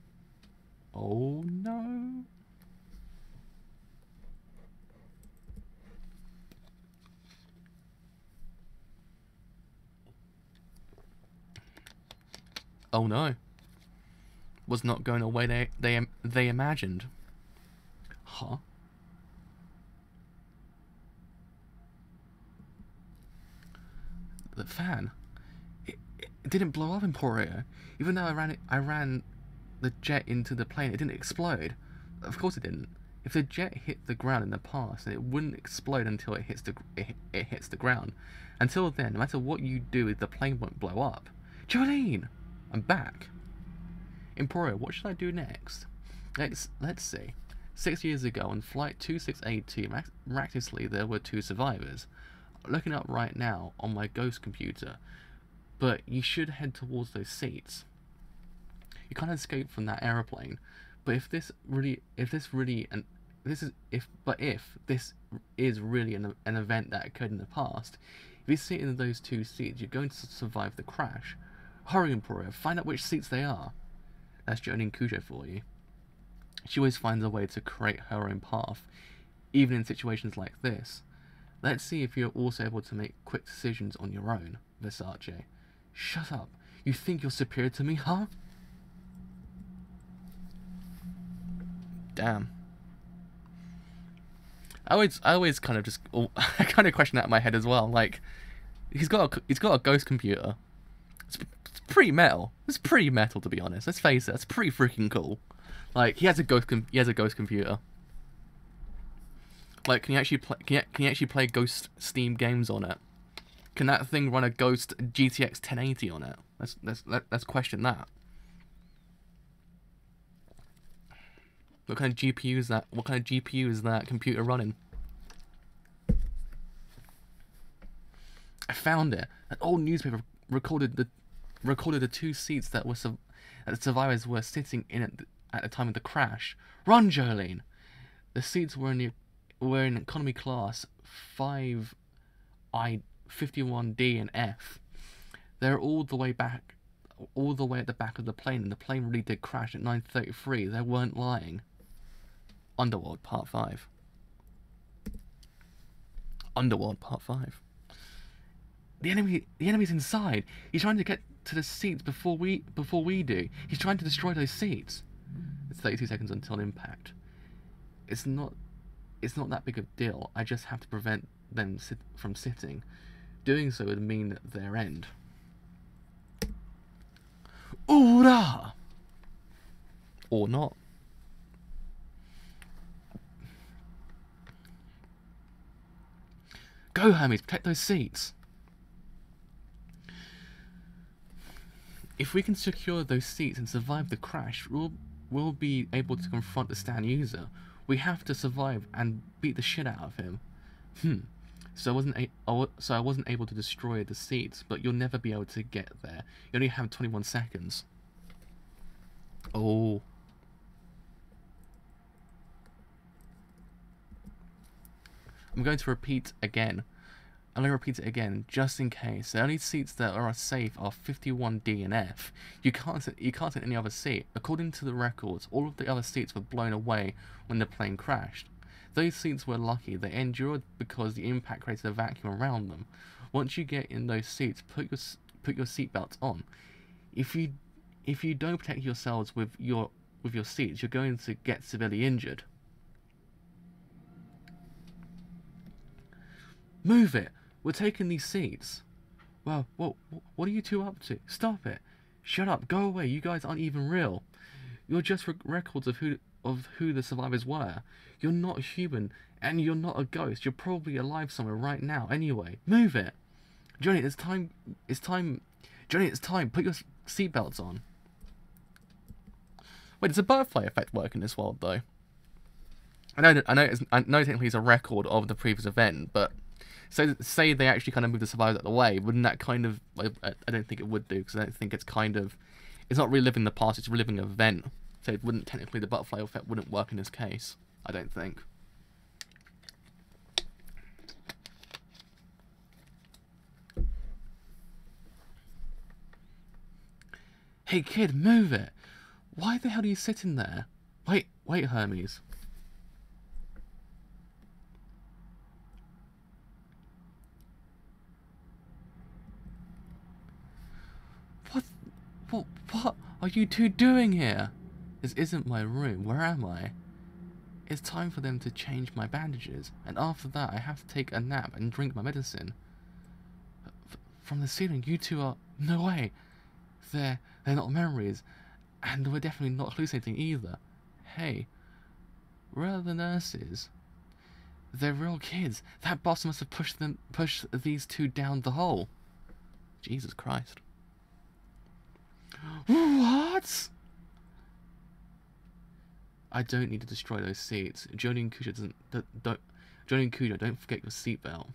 Oh no. Oh no. Was not going the way they imagined. Huh? The fan. It didn't blow up, Emporio. Even though I ran the jet into the plane, it didn't explode. Of course it didn't. If the jet hit the ground in the past, then it wouldn't explode until it hits the ground. Until then, no matter what you do, the plane won't blow up. Jolene! I'm back. Emporio, what should I do next? Let's see. 6 years ago, on Flight 2682, miraculously there were 2 survivors. Looking up right now on my ghost computer, but you should head towards those seats. You can't escape from that aeroplane, but if this is really an event that occurred in the past, if you sit in those 2 seats, you're going to survive the crash. Hurry, Emporio, find out which seats they are. That's Jolene Cujo for you. She always finds a way to create her own path, even in situations like this. Let's see if you're also able to make quick decisions on your own, Versace. Shut up. You think you're superior to me, huh? Damn. I always kind of just I kind of question that in my head as well. Like, he's got a ghost computer. It's pretty metal. It's pretty metal, to be honest. Let's face it. It's pretty freaking cool. Like, he has a ghost computer. Like, can you actually play Ghost Steam games on it? Can that thing run a Ghost GTX 1080 on it? Let's question that. What kind of GPU is that? What kind of GPU is that computer running? I found it. An old newspaper recorded the 2 seats that the survivors were sitting in at the time of the crash. Run, Jolene! The seats were in economy class 51D and F. They're all the way at the back of the plane, and the plane really did crash at 9:33. They weren't lying. Underworld Part 5. Underworld Part 5. The enemy's inside. He's trying to get to the seats before we do. He's trying to destroy those seats. It's 32 seconds until impact. It's not that big of a deal. I just have to prevent them from sitting. Doing so would mean their end. Oorah! Or not. Go, Hermes, protect those seats. If we can secure those seats and survive the crash, we'll be able to confront the stand user. We have to survive and beat the shit out of him. So I wasn't able to destroy the seats, but you'll never be able to get there. You only have 21 seconds. Oh. I'm going to repeat again. I'm going to repeat it again, just in case. The only seats that are safe are 51D and F. You can't sit any other seat. According to the records, all of the other seats were blown away when the plane crashed. Those seats were lucky. They endured because the impact created a vacuum around them. Once you get in those seats, put your seatbelts on. If you don't protect yourselves with your seats, you're going to get severely injured. Move it! We're taking these seats. Well, what are you two up to? Stop it! Shut up! Go away! You guys aren't even real. You're just records of who the survivors were. You're not human, and you're not a ghost. You're probably alive somewhere right now. Anyway, move it, Johnny. It's time. Johnny, it's time. Put your seatbelts on. Wait, does a butterfly effect work in this world though? I know technically it's a record of the previous event, but so say they actually kind of move the survivors out of the way, wouldn't that kind of, I don't think it would do, because I don't think it's not reliving the past, it's reliving an event, so it wouldn't, technically the butterfly effect wouldn't work in this case, I don't think. Hey kid, move it! Why the hell are you sitting there? Wait, Hermes. What are you two doing here? This isn't my room. Where am I? It's time for them to change my bandages, and after that I have to take a nap and drink my medicine. From the ceiling, you two are... No way! They're not memories, and we're definitely not hallucinating either. Hey, where are the nurses? They're real kids. That boss must have pushed these two down the hole. Jesus Christ. What? I don't need to destroy those seats. Joni and Cujo don't forget your seatbelt.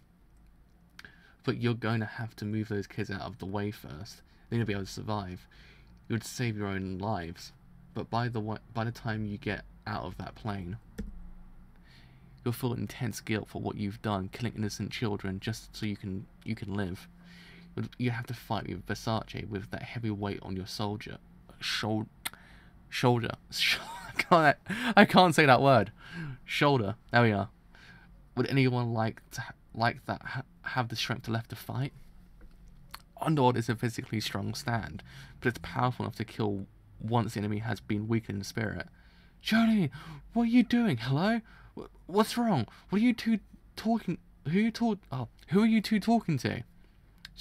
But you're going to have to move those kids out of the way first. Then you'll be able to survive. You would save your own lives. But by the time you get out of that plane, you'll feel intense guilt for what you've done, killing innocent children just so you can live. You have to fight with Versace with that heavy weight on your shoulder. I can't say that word. Shoulder. There we are. Would anyone like that have the strength left to fight? Underworld is a physically strong stand, but it's powerful enough to kill once the enemy has been weakened in spirit. Joni, what are you doing? Hello? What's wrong? What are you two talking? Who are you two talking to?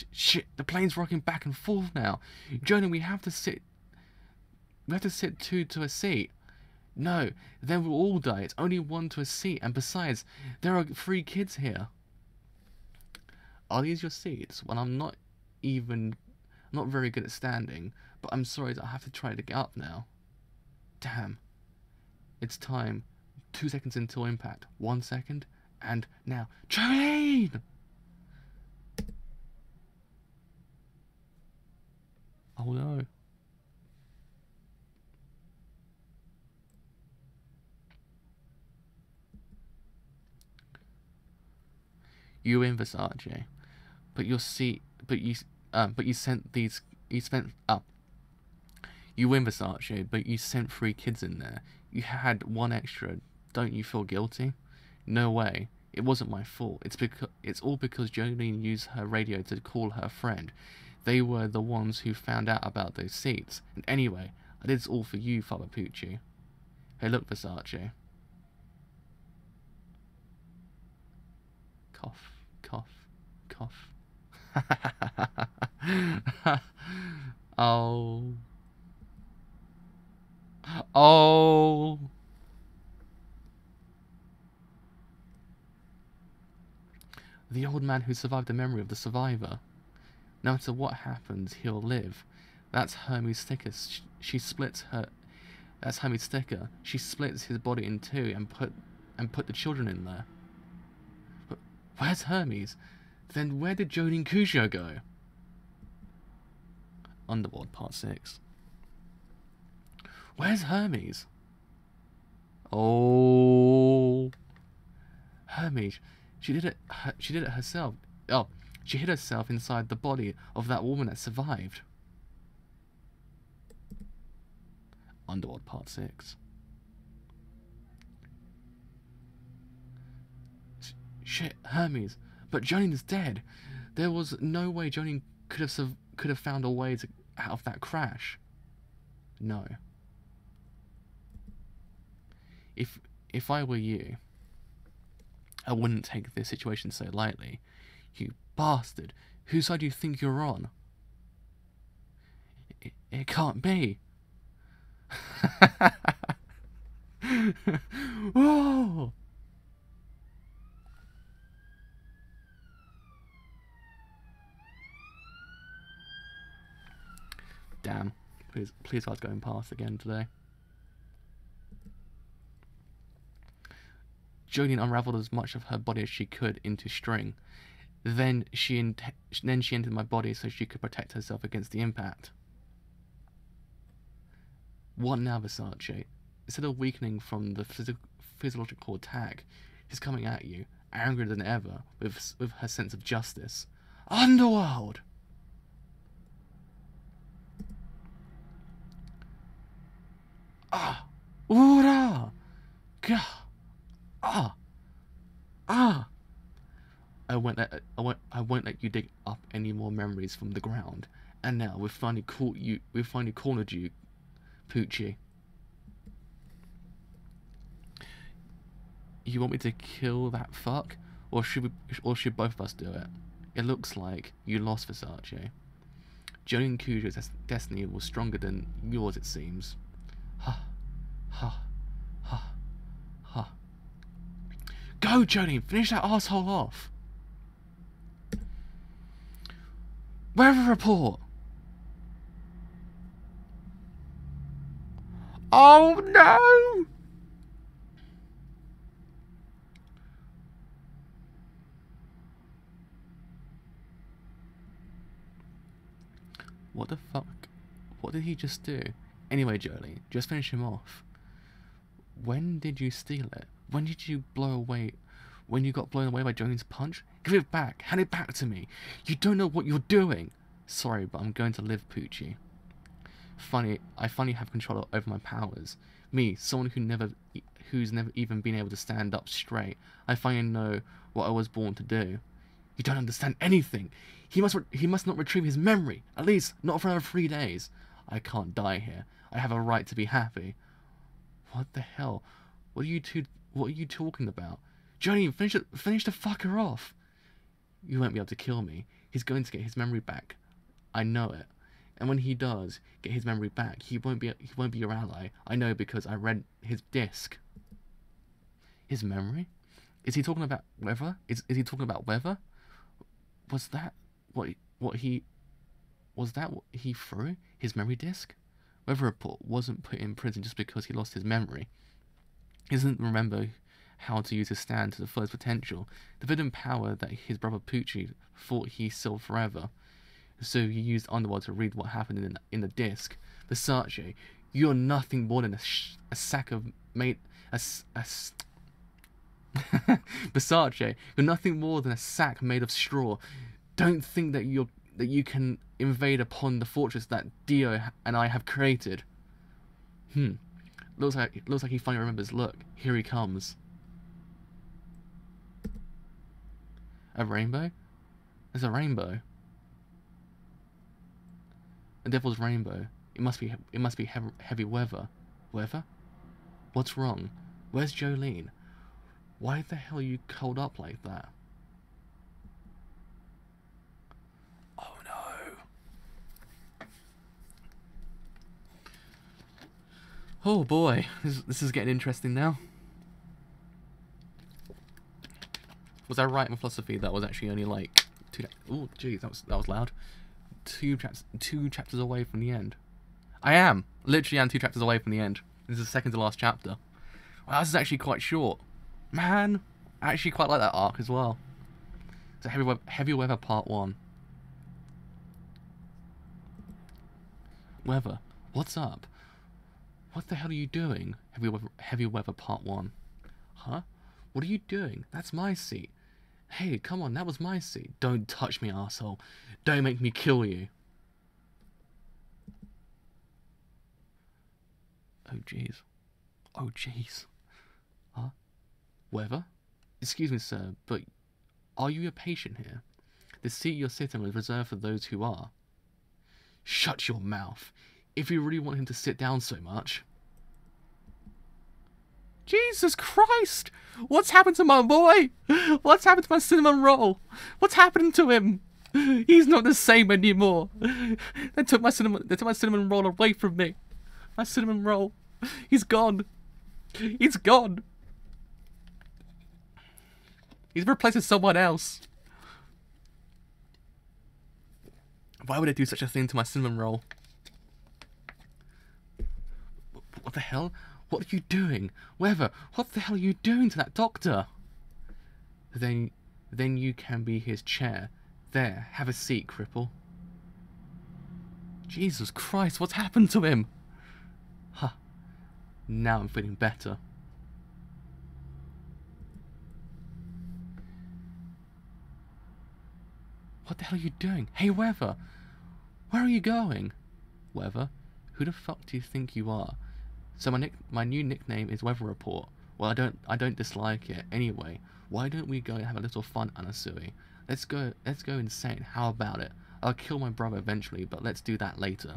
Shit, the plane's rocking back and forth now. Joni, we have to sit two to a seat. No, then we'll all die. It's only one to a seat, and besides, there are 3 kids here. Are these your seats? Well, I'm not very good at standing, but I'm sorry that I have to try to get up now. Damn. It's time. 2 seconds until impact. 1 second, and now. Jolene! Oh no. You win, Versace, but you win, Versace, but you sent 3 kids in there. You had 1 extra. Don't you feel guilty? No way. It wasn't my fault. It's all because Jolene used her radio to call her friend. They were the ones who found out about those seats. And anyway, I did this all for you, Father Pucci. Hey, look, Versace. Cough, cough, cough. Oh. Oh. The old man who survived the memory of the survivor. No matter what happens, he'll live. That's Hermes' sticker. That's Hermes' sticker. She splits his body in 2 and put the children in there. But where's Hermes? Then where did Joni and Cujo go? Underworld Part 6. Where's Hermes? Oh, Hermes, She did it. She did it herself. Oh, she hid herself inside the body of that woman that survived. Underworld Part 6. Shit, Hermes. But Jolene is dead. There was no way Jolene could have found a way out of that crash. No. If I were you, I wouldn't take this situation so lightly. You bastard. Whose side do you think you're on? It can't be. Whoa! Damn. Please I was going past again today. Jolene unraveled as much of her body as she could into string. Then she entered my body so she could protect herself against the impact. What now, Versace? Instead of weakening from the physiological attack, she's coming at you, angrier than ever, with her sense of justice. Underworld! Ah! Ura! Gah! Ah! Ah! I won't let you dig up any more memories from the ground. And now we've finally cornered you, Poochie. You want me to kill that fuck? Or should both of us do it? It looks like you lost, Versace. Jolene Cujo's destiny was stronger than yours, it seems. Ha. Ha. Ha. Ha. Go, Jolene! Finish that asshole off! Weather report! Oh no! What the fuck? What did he just do? Anyway, Jolene, just finish him off. When did you steal it? When did you blow away? When you got blown away by Jolene's punch? Give it back! Hand it back to me! You don't know what you're doing! Sorry, but I'm going to live, Poochie. I finally have control over my powers. Me, someone who's never even been able to stand up straight. I finally know what I was born to do. You don't understand anything! He must not retrieve his memory! At least, not for another 3 days. I can't die here. I have a right to be happy. What the hell? What are you talking about? Jolene, finish the fucker off! You won't be able to kill me. He's going to get his memory back. I know it. And when he does get his memory back, he won't be your ally. I know because I read his disc. His memory? Is he talking about weather? Is he talking about weather? Was that what he threw? His memory disc? Weather report wasn't put in prison just because he lost his memory. He doesn't remember how to use his stand to the fullest potential, the hidden power that his brother Poochie thought he saw forever. So he used Underworld to read what happened in the disc. Versace, you're nothing more than a sack of Versace, you're nothing more than a sack made of straw. Don't think that you can invade upon the fortress that Dio and I have created. Looks like he finally remembers. Look, here he comes. A rainbow? There's a rainbow. A devil's rainbow. It must be heavy weather. Weather? What's wrong? Where's Jolene? Why the hell are you curled up like that? Oh no. Oh boy, this is getting interesting now. Was I right in philosophy that was actually only like two? Oh, geez, that was loud. Two chapters away from the end. I am literally 2 chapters away from the end. This is the second to last chapter. Wow, this is actually quite short. Man, I actually quite like that arc as well. So heavy weather part 1. Weather, what's up? What the hell are you doing? Heavy weather part 1. Huh? What are you doing? That's my seat. Hey, come on, that was my seat. Don't touch me, asshole. Don't make me kill you. Oh, jeez. Oh, jeez. Huh? Weather? Excuse me, sir, but are you a patient here? The seat you're sitting on is reserved for those who are. Shut your mouth. If you really want him to sit down so much. Jesus Christ! What's happened to my boy? What's happened to my cinnamon roll? What's happening to him? He's not the same anymore. They took my cinnamon roll away from me. My cinnamon roll. He's gone. He's gone. He's replaced with someone else. Why would I do such a thing to my cinnamon roll? What the hell? What are you doing? Weather, what the hell are you doing to that doctor? Then you can be his chair. There, have a seat, cripple. Jesus Christ, what's happened to him? Huh. Now I'm feeling better. What the hell are you doing? Hey, Weather! Where are you going? Weather? Who the fuck do you think you are? So my new nickname is Weather Report. Well, I don't dislike it. Anyway, why don't we go and have a little fun, Anasui? Let's go insane. How about it? I'll kill my brother eventually, but let's do that later.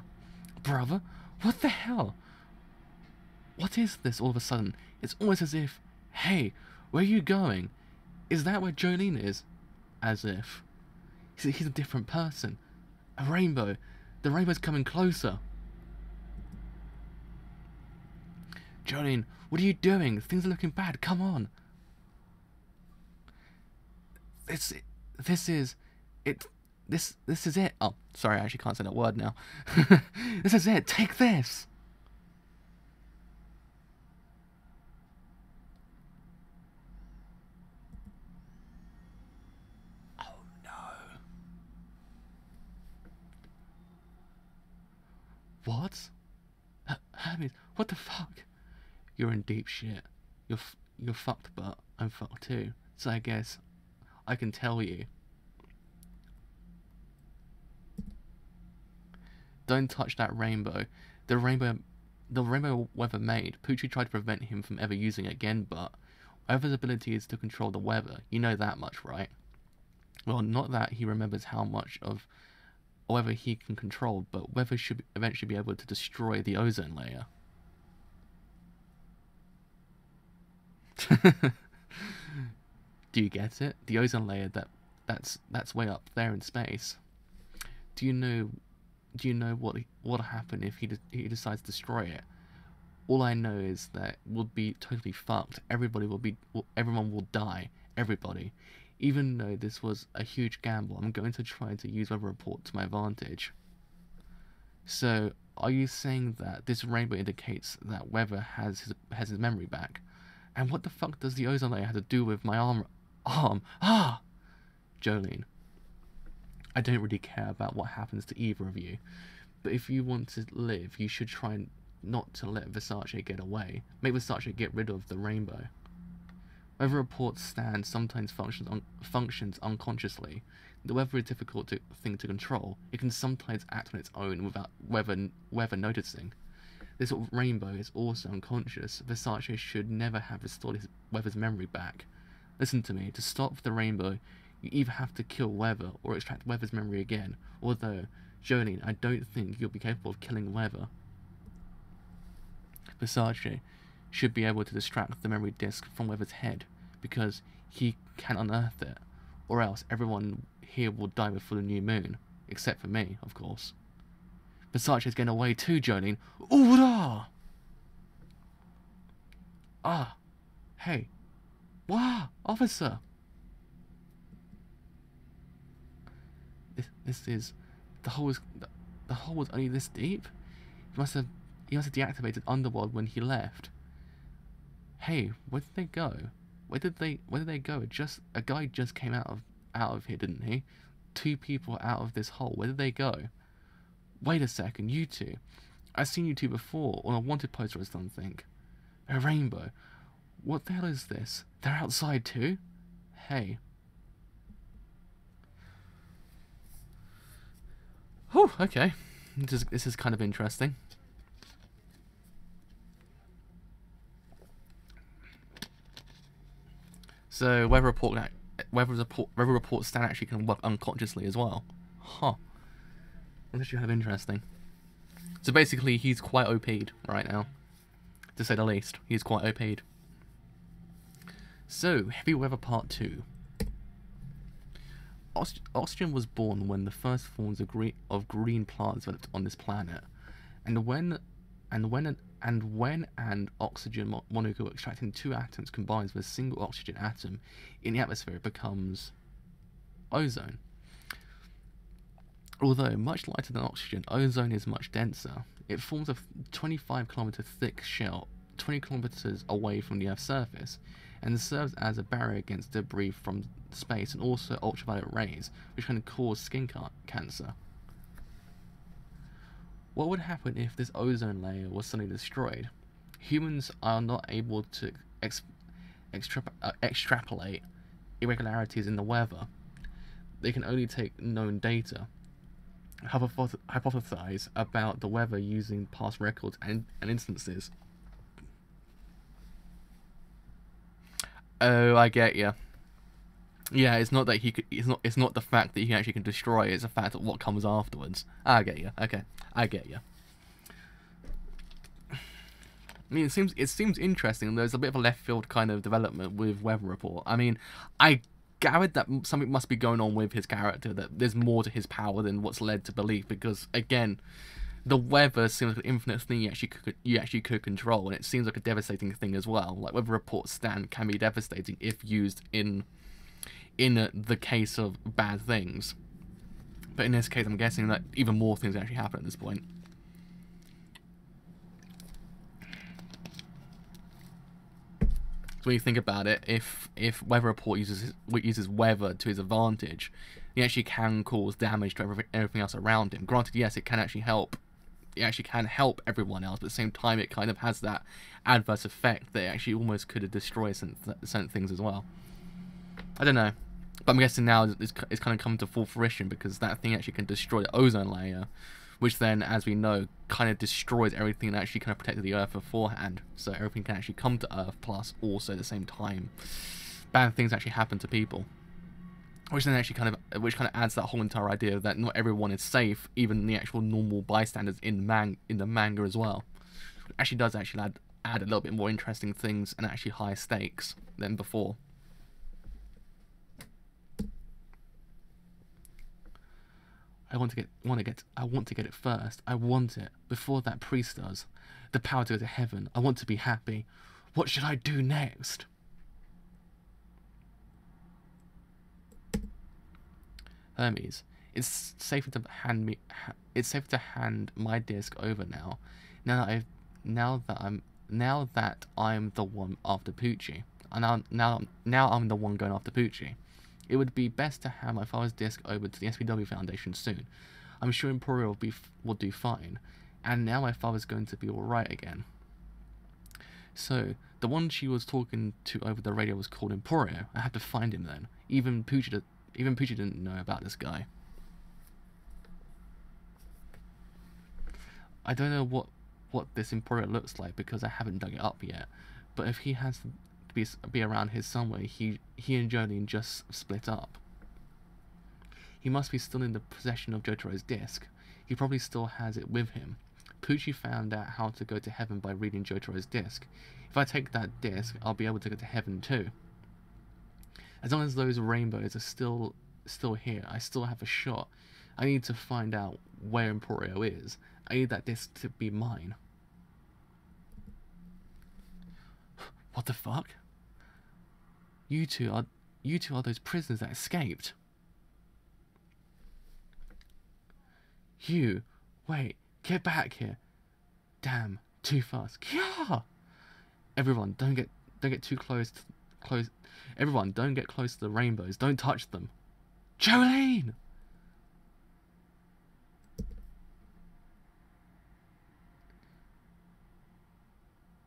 Brother? What the hell? What is this all of a sudden? It's almost as if, hey, where are you going? Is that where Jolene is? As if. He's a different person. A rainbow. The rainbow's coming closer. Jolene, what are you doing? Things are looking bad. Come on. This is it. This is it. Oh, sorry, I actually can't say that word now. This is it. Take this. Oh no. What? Hermes, what the fuck? You're in deep shit. You're fucked, but I'm fucked too. So I guess I can tell you. Don't touch that rainbow. The rainbow Weather made. Poochie tried to prevent him from ever using it again, but Weather's ability is to control the weather. You know that much, right? Well, not that he remembers how much of weather he can control, but Weather should eventually be able to destroy the ozone layer. Do you get it? The ozone layer that's way up there in space. Do you know what'll happen if he decides to destroy it? All I know is that we'll be totally fucked. Everyone will die. Everybody. Even though this was a huge gamble, I'm going to try to use Weather Report to my advantage. So, are you saying that this rainbow indicates that Weather has his memory back? And what the fuck does the ozone layer have to do with my arm? Ah! Jolene. I don't really care about what happens to either of you. But if you want to live, you should try not to let Versace get away. Make Versace get rid of the rainbow. Weather Report's stand sometimes functions unconsciously. The weather is a difficult thing to control. It can sometimes act on its own without weather noticing. This rainbow is also unconscious. Versace should never have restored his Weather's memory back. Listen to me. To stop the rainbow, you either have to kill Weather or extract Weather's memory again. Although, Jolene, I don't think you'll be capable of killing Weather. Versace should be able to distract the memory disk from Weather's head, because he can unearth it, or else everyone here will die before the new moon, except for me, of course. Versace's getting away too, Jolene. Ooh-rah! Ah, hey, wow, officer. This is the hole was only this deep. He must have deactivated Underworld when he left. Hey, where did they go? Where did they go? A guy just came out of here, didn't he? 2 people out of this hole. Where did they go? Wait a second, you two. I've seen you two before on a wanted poster or something. A rainbow. What the hell is this? They're outside too? Hey. Whew, okay. This is kind of interesting. So weather report Stan actually can work unconsciously as well. Huh. That's actually kind of interesting. So basically, he's quite OP'd right now, to say the least. He's quite OP'd. So, Heavy Weather Part 2. Oxygen was born when the first forms of green plants developed on this planet, and when an oxygen molecule extracting two atoms combines with a single oxygen atom in the atmosphere, it becomes ozone. Although much lighter than oxygen, ozone is much denser. It forms a 25-kilometer thick shell 20 kilometers away from the Earth's surface, and serves as a barrier against debris from space and also ultraviolet rays, which can cause skin cancer. What would happen if this ozone layer was suddenly destroyed? Humans are not able to extrapolate irregularities in the weather. They can only take known data, hypothesize about the weather using past records and instances. Oh, I get you. Yeah, it's not that he could. It's not the fact that he actually can destroy. It's the fact of what comes afterwards. I get you. Okay, I get you. I mean, it seems interesting. There's a bit of a left field kind of development with Weather Report. I mean, I gathered that something must be going on with his character. That there's more to his power than what's led to belief. Because again, the weather seems like an infinite thing you actually could control, and it seems like a devastating thing as well. Like Weather Report Stan can be devastating if used in the case of bad things. But in this case, I'm guessing that even more things actually happen at this point. So when you think about it, if Weather Report uses weather to his advantage, he actually can cause damage to everything else around him. Granted, yes, it can actually help. It actually can help everyone else, but at the same time, it kind of has that adverse effect that it actually almost could have destroyed certain things as well. I don't know, but I'm guessing now it's kind of come to full fruition because that thing actually can destroy the ozone layer, which then, as we know, kind of destroys everything that actually kind of protected the Earth beforehand. So everything can actually come to Earth, plus also at the same time, bad things actually happen to people, which then actually kind of adds that whole entire idea that not everyone is safe, even the actual normal bystanders in the manga as well. It actually does actually add a little bit more interesting things and actually higher stakes than before. I want to get it first. I want it before that priest does. The power to go to heaven. I want to be happy. What should I do next? Hermes, it's safer to hand my disc over now. Now that I'm the one after Poochie. Now I'm the one going after Poochie. It would be best to hand my father's disc over to the SPW Foundation soon. I'm sure Emporio will do fine, and now my father's going to be alright again. So, the one she was talking to over the radio was called Emporio. I had to find him then. Even Poochie didn't know about this guy. I don't know what this Emporio looks like because I haven't dug it up yet, but if he has to be around here somewhere, he and Jolene just split up. He must be still in the possession of JoJo's disc. He probably still has it with him. Poochie found out how to go to heaven by reading JoJo's disc. If I take that disc, I'll be able to go to heaven too. As long as those rainbows are still here, I still have a shot. I need to find out where Emporio is. I need that disc to be mine. What the fuck? You two are those prisoners that escaped. Wait, get back here. Damn, too fast. Yeah. Everyone, don't get too close. Everyone, don't get close to the rainbows. Don't touch them. Jolene!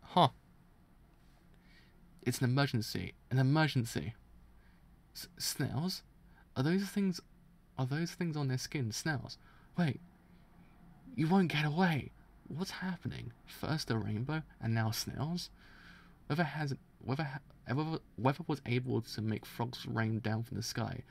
Huh. It's an emergency. An emergency. Snails? Are those things on their skin snails? Wait, You won't get away. What's happening? First a rainbow, and now snails? Weather was able to make frogs rain down from the sky,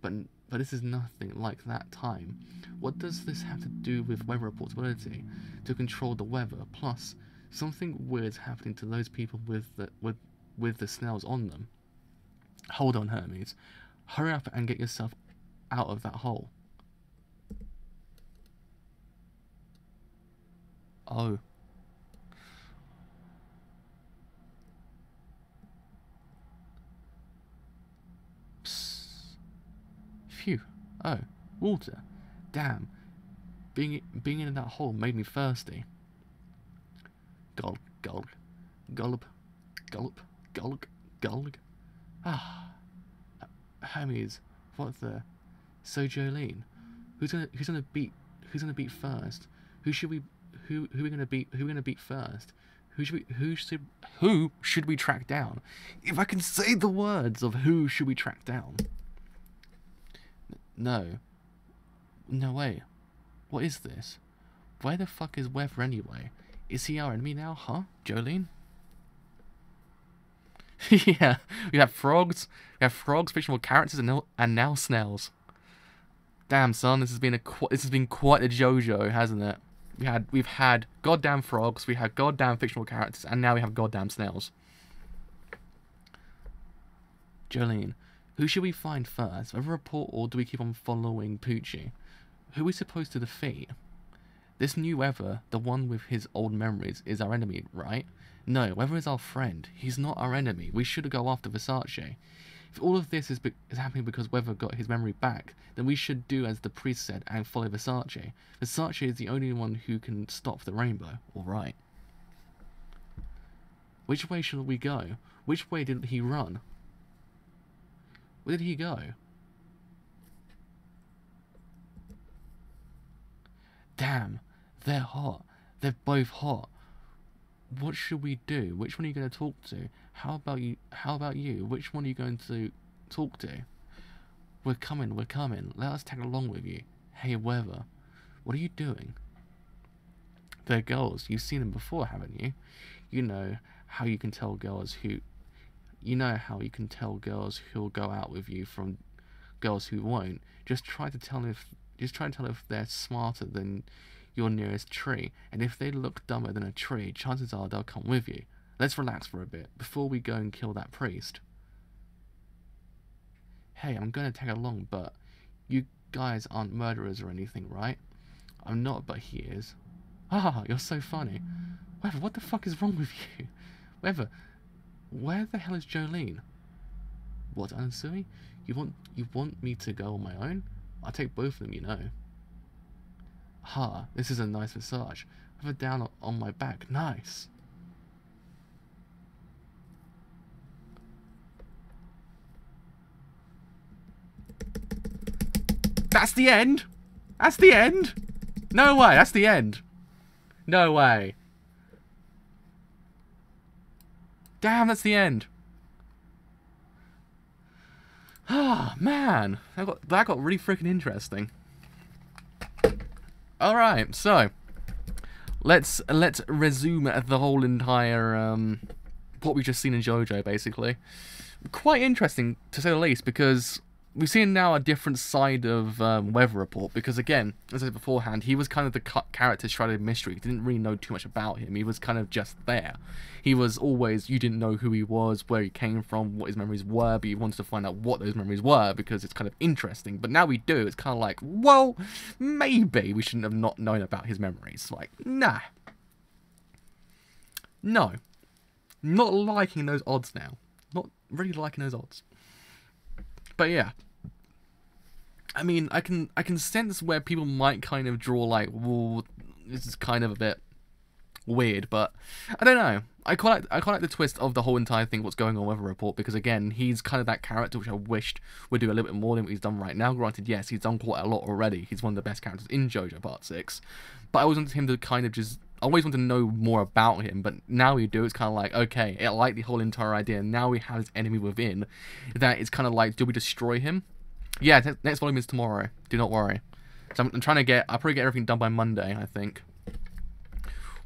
but this is nothing like that time. What does this have to do with weather report's ability to control the weather? Plus, something weird's happening to those people with the snails on them. Hold on, Hermes. Hurry up and get yourself out of that hole. Oh. Psst. Phew. Oh, water. Damn. Being in that hole made me thirsty. Gulp, gulp, gulp, gulp, gulp, gulp. Ah. Hermes, what the? So Jolene, who's gonna beat first? Who are we gonna beat first? Who should we track down? If I can say the words of who should we track down. No way. What is this? Where the fuck is Weather anyway? Is he our enemy now, huh, Jolene? Yeah, we have frogs, fictional characters, and now snails. Damn, son, this has been quite a JoJo, hasn't it? We've had goddamn frogs, we had goddamn fictional characters, and now we have goddamn snails. Jolene, who should we find first? Weather report, or do we keep on following Poochie? Who are we supposed to defeat? This new Weather, the one with his old memories, is our enemy, right? No, Weather is our friend. He's not our enemy. We should go after Versace. If all of this is happening because Weather got his memory back, then we should do as the priest said and follow Versace. Versace is the only one who can stop the rainbow. Alright. Which way should we go? Which way did he run? Where did he go? Damn, they're hot. They're both hot. What should we do? Which one are you going to talk to? How about you? Which one are you going to talk to? We're coming. Let us tag along with you. Hey, Weather, what are you doing? They're girls. You've seen them before, haven't you? You know how you can tell girls who'll go out with you from girls who won't. Just try to tell if they're smarter than your nearest tree, and if they look dumber than a tree, chances are they'll come with you. Let's relax for a bit, before we go and kill that priest. Hey, I'm going to tag along, but you guys aren't murderers or anything, right? I'm not, but he is. Ah, you're so funny. Weather, what the fuck is wrong with you? Weather, where the hell is Jolene? What, Ansui? You want me to go on my own? I'll take both of them, you know. Ha, this is a nice massage. Have it down on my back. Nice. That's the end? That's the end? No way, that's the end. No way. Damn, that's the end. Ah, man. That got really freaking interesting. Alright, so let's resume the whole entire what we've just seen in JoJo, basically. Quite interesting, to say the least, because we've seen now a different side of Weather Report, because again, as I said beforehand, he was kind of the character shrouded in mystery. You didn't really know too much about him. He was kind of just there. He was always, you didn't know who he was, where he came from, what his memories were, but you wanted to find out what those memories were, because it's kind of interesting. But now we do, it's kind of like, well, maybe we shouldn't have not known about his memories. Like, nah. No. Not liking those odds now. Not really liking those odds. But yeah, I mean, I can sense where people might kind of draw like, whoa, this is kind of a bit weird, but I don't know. I quite like the twist of the whole entire thing, what's going on with Weather Report, because again, he's kind of that character which I wished would do a little bit more than what he's done right now. Granted, yes, he's done quite a lot already. He's one of the best characters in JoJo Part 6, but I always wanted him to kind of just, I always want to know more about him, but now we do, it's kind of like, okay, I like the whole entire idea, now we have his enemy within, that it's kind of like, do we destroy him? Yeah, next volume is tomorrow, do not worry. So I'm trying to I'll probably get everything done by Monday, I think.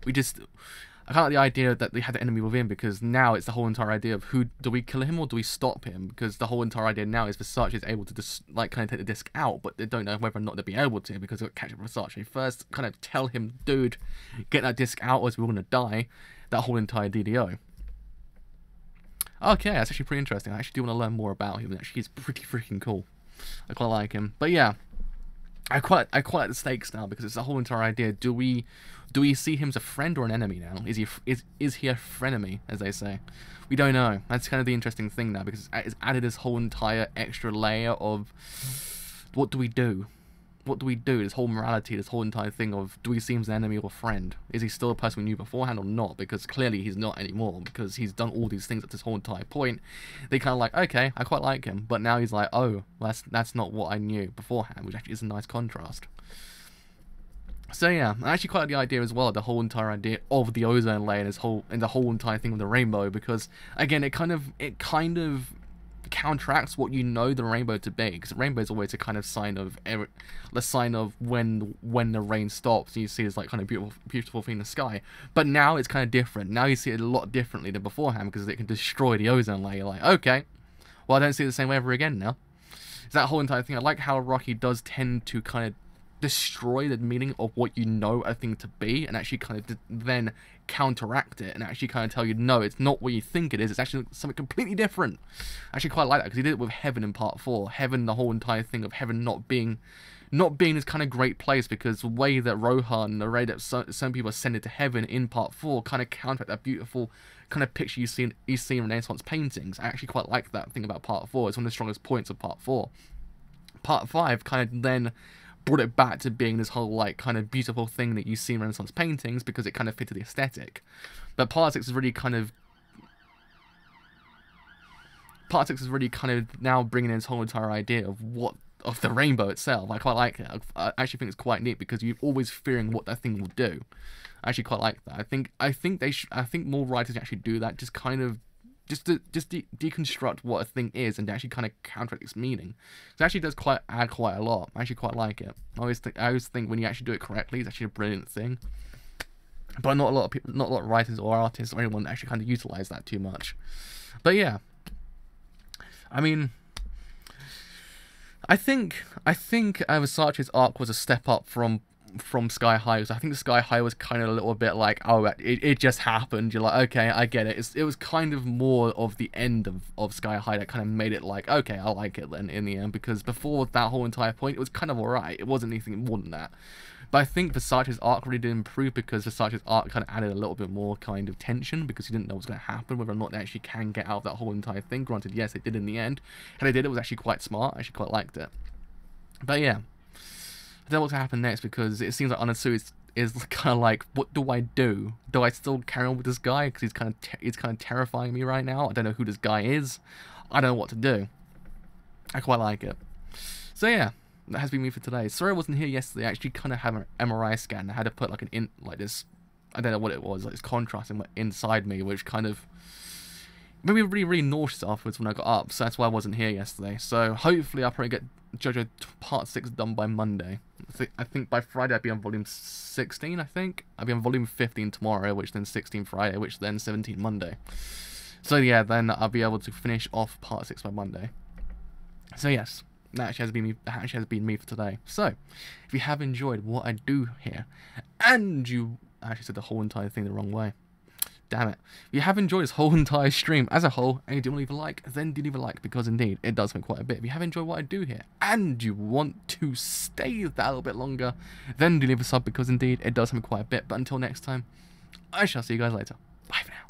I kind of like the idea that they had the enemy within, because now it's the whole entire idea of do we kill him or do we stop him? Because the whole entire idea now is Versace is able to just like kind of take the disc out, but they don't know whether or not they'll be able to, because they'll catch up with Versace first. Kind of tell him, dude, get that disc out, or else we're gonna die. That whole entire DDO. Okay, that's actually pretty interesting. I actually do want to learn more about him. Actually, he's pretty freaking cool. I quite like him. But yeah, I quite like the stakes now, because it's the whole entire idea. Do we see him as a friend or an enemy now? Is he a frenemy, as they say? We don't know. That's kind of the interesting thing now, because it's added this whole entire extra layer of what do we do? What do we do? This whole morality, this whole entire thing of, do we see him as an enemy or a friend? Is he still a person we knew beforehand or not? Because clearly he's not anymore, because he's done all these things at this whole entire point. They kind of like, okay, I quite like him, but now he's like, oh, that's not what I knew beforehand, which actually is a nice contrast. So yeah, I actually quite like the idea as well, the whole entire idea of the ozone layer and the whole entire thing with the rainbow, because again, it kind of counteracts what you know the rainbow to be, because the rainbow is always a kind of sign of when the rain stops and you see this like kind of beautiful thing in the sky. But now it's kind of different. Now you see it a lot differently than beforehand, because it can destroy the ozone layer. Like, okay, well, I don't see it the same way ever again now. It's that whole entire thing. I like how Rocky does tend to kind of destroy the meaning of what you know a thing to be, and actually kind of then counteract it and actually kind of tell you, no, it's not what you think it is, it's actually something completely different. I actually quite like that, because he did it with Heaven in part 4. Heaven, the whole entire thing of Heaven not being this kind of great place, because the way that Rohan, the way that some people ascended to Heaven in part 4 kind of counteract that beautiful kind of picture you see in Renaissance paintings. I actually quite like that thing about part 4. It's one of the strongest points of part 4. Part 5 kind of then brought it back to being this whole like kind of beautiful thing that you see in Renaissance paintings, because it kind of fitted the aesthetic. But part 6 is really kind of now bringing in this whole entire idea of the rainbow itself. I quite like it. I actually think it's quite neat, because you're always fearing what that thing will do. I actually quite like that. I think more writers actually do that, just to deconstruct what a thing is and actually kind of counteract its meaning. So it actually does add quite a lot. I actually quite like it. I always think when you actually do it correctly, it's actually a brilliant thing. But not a lot of writers or artists or anyone actually kind of utilize that too much. But yeah, I mean, I think Versace's arc was a step up from Sky High. So I think Sky High was kind of a little bit like, oh, it just happened. You're like, okay, I get it. It was kind of more of the end of Sky High that kind of made it like, okay, I like it then in the end, because before that whole entire point, it was kind of alright. It wasn't anything more than that. But I think Versace's arc really did improve, because Versace's arc kind of added a little bit more kind of tension, because you didn't know what was going to happen, whether or not they actually can get out of that whole entire thing. Granted, yes, they did in the end. And they did, it was actually quite smart. I actually quite liked it. But yeah, I don't know what's going to happen next, because it seems like Anasu is kind of like, what do I do? Do I still carry on with this guy? Because he's kind of terrifying me right now. I don't know who this guy is. I don't know what to do. I quite like it. So yeah, that has been me for today. Sorry I wasn't here yesterday. I actually kind of had an MRI scan. I had to put like like this, I don't know what it was, like this contrast inside me, which kind of made me really, really nauseous afterwards when I got up. So that's why I wasn't here yesterday. So hopefully I'll probably get JoJo Part 6 done by Monday. I think by Friday I'll be on volume 16, I think. I'll be on volume 15 tomorrow, which then 16 Friday, which then 17 Monday. So yeah, then I'll be able to finish off Part 6 by Monday. So yes, that actually has been me for today. So, if you have enjoyed what I do here, and you actually said the whole entire thing the wrong way. Damn it. If you have enjoyed this whole entire stream as a whole, and you do want to leave a like, then do leave a like, because indeed, it does make quite a bit. If you have enjoyed what I do here, and you want to stay that a little bit longer, then do leave a sub, because indeed, it does make quite a bit. But until next time, I shall see you guys later. Bye for now.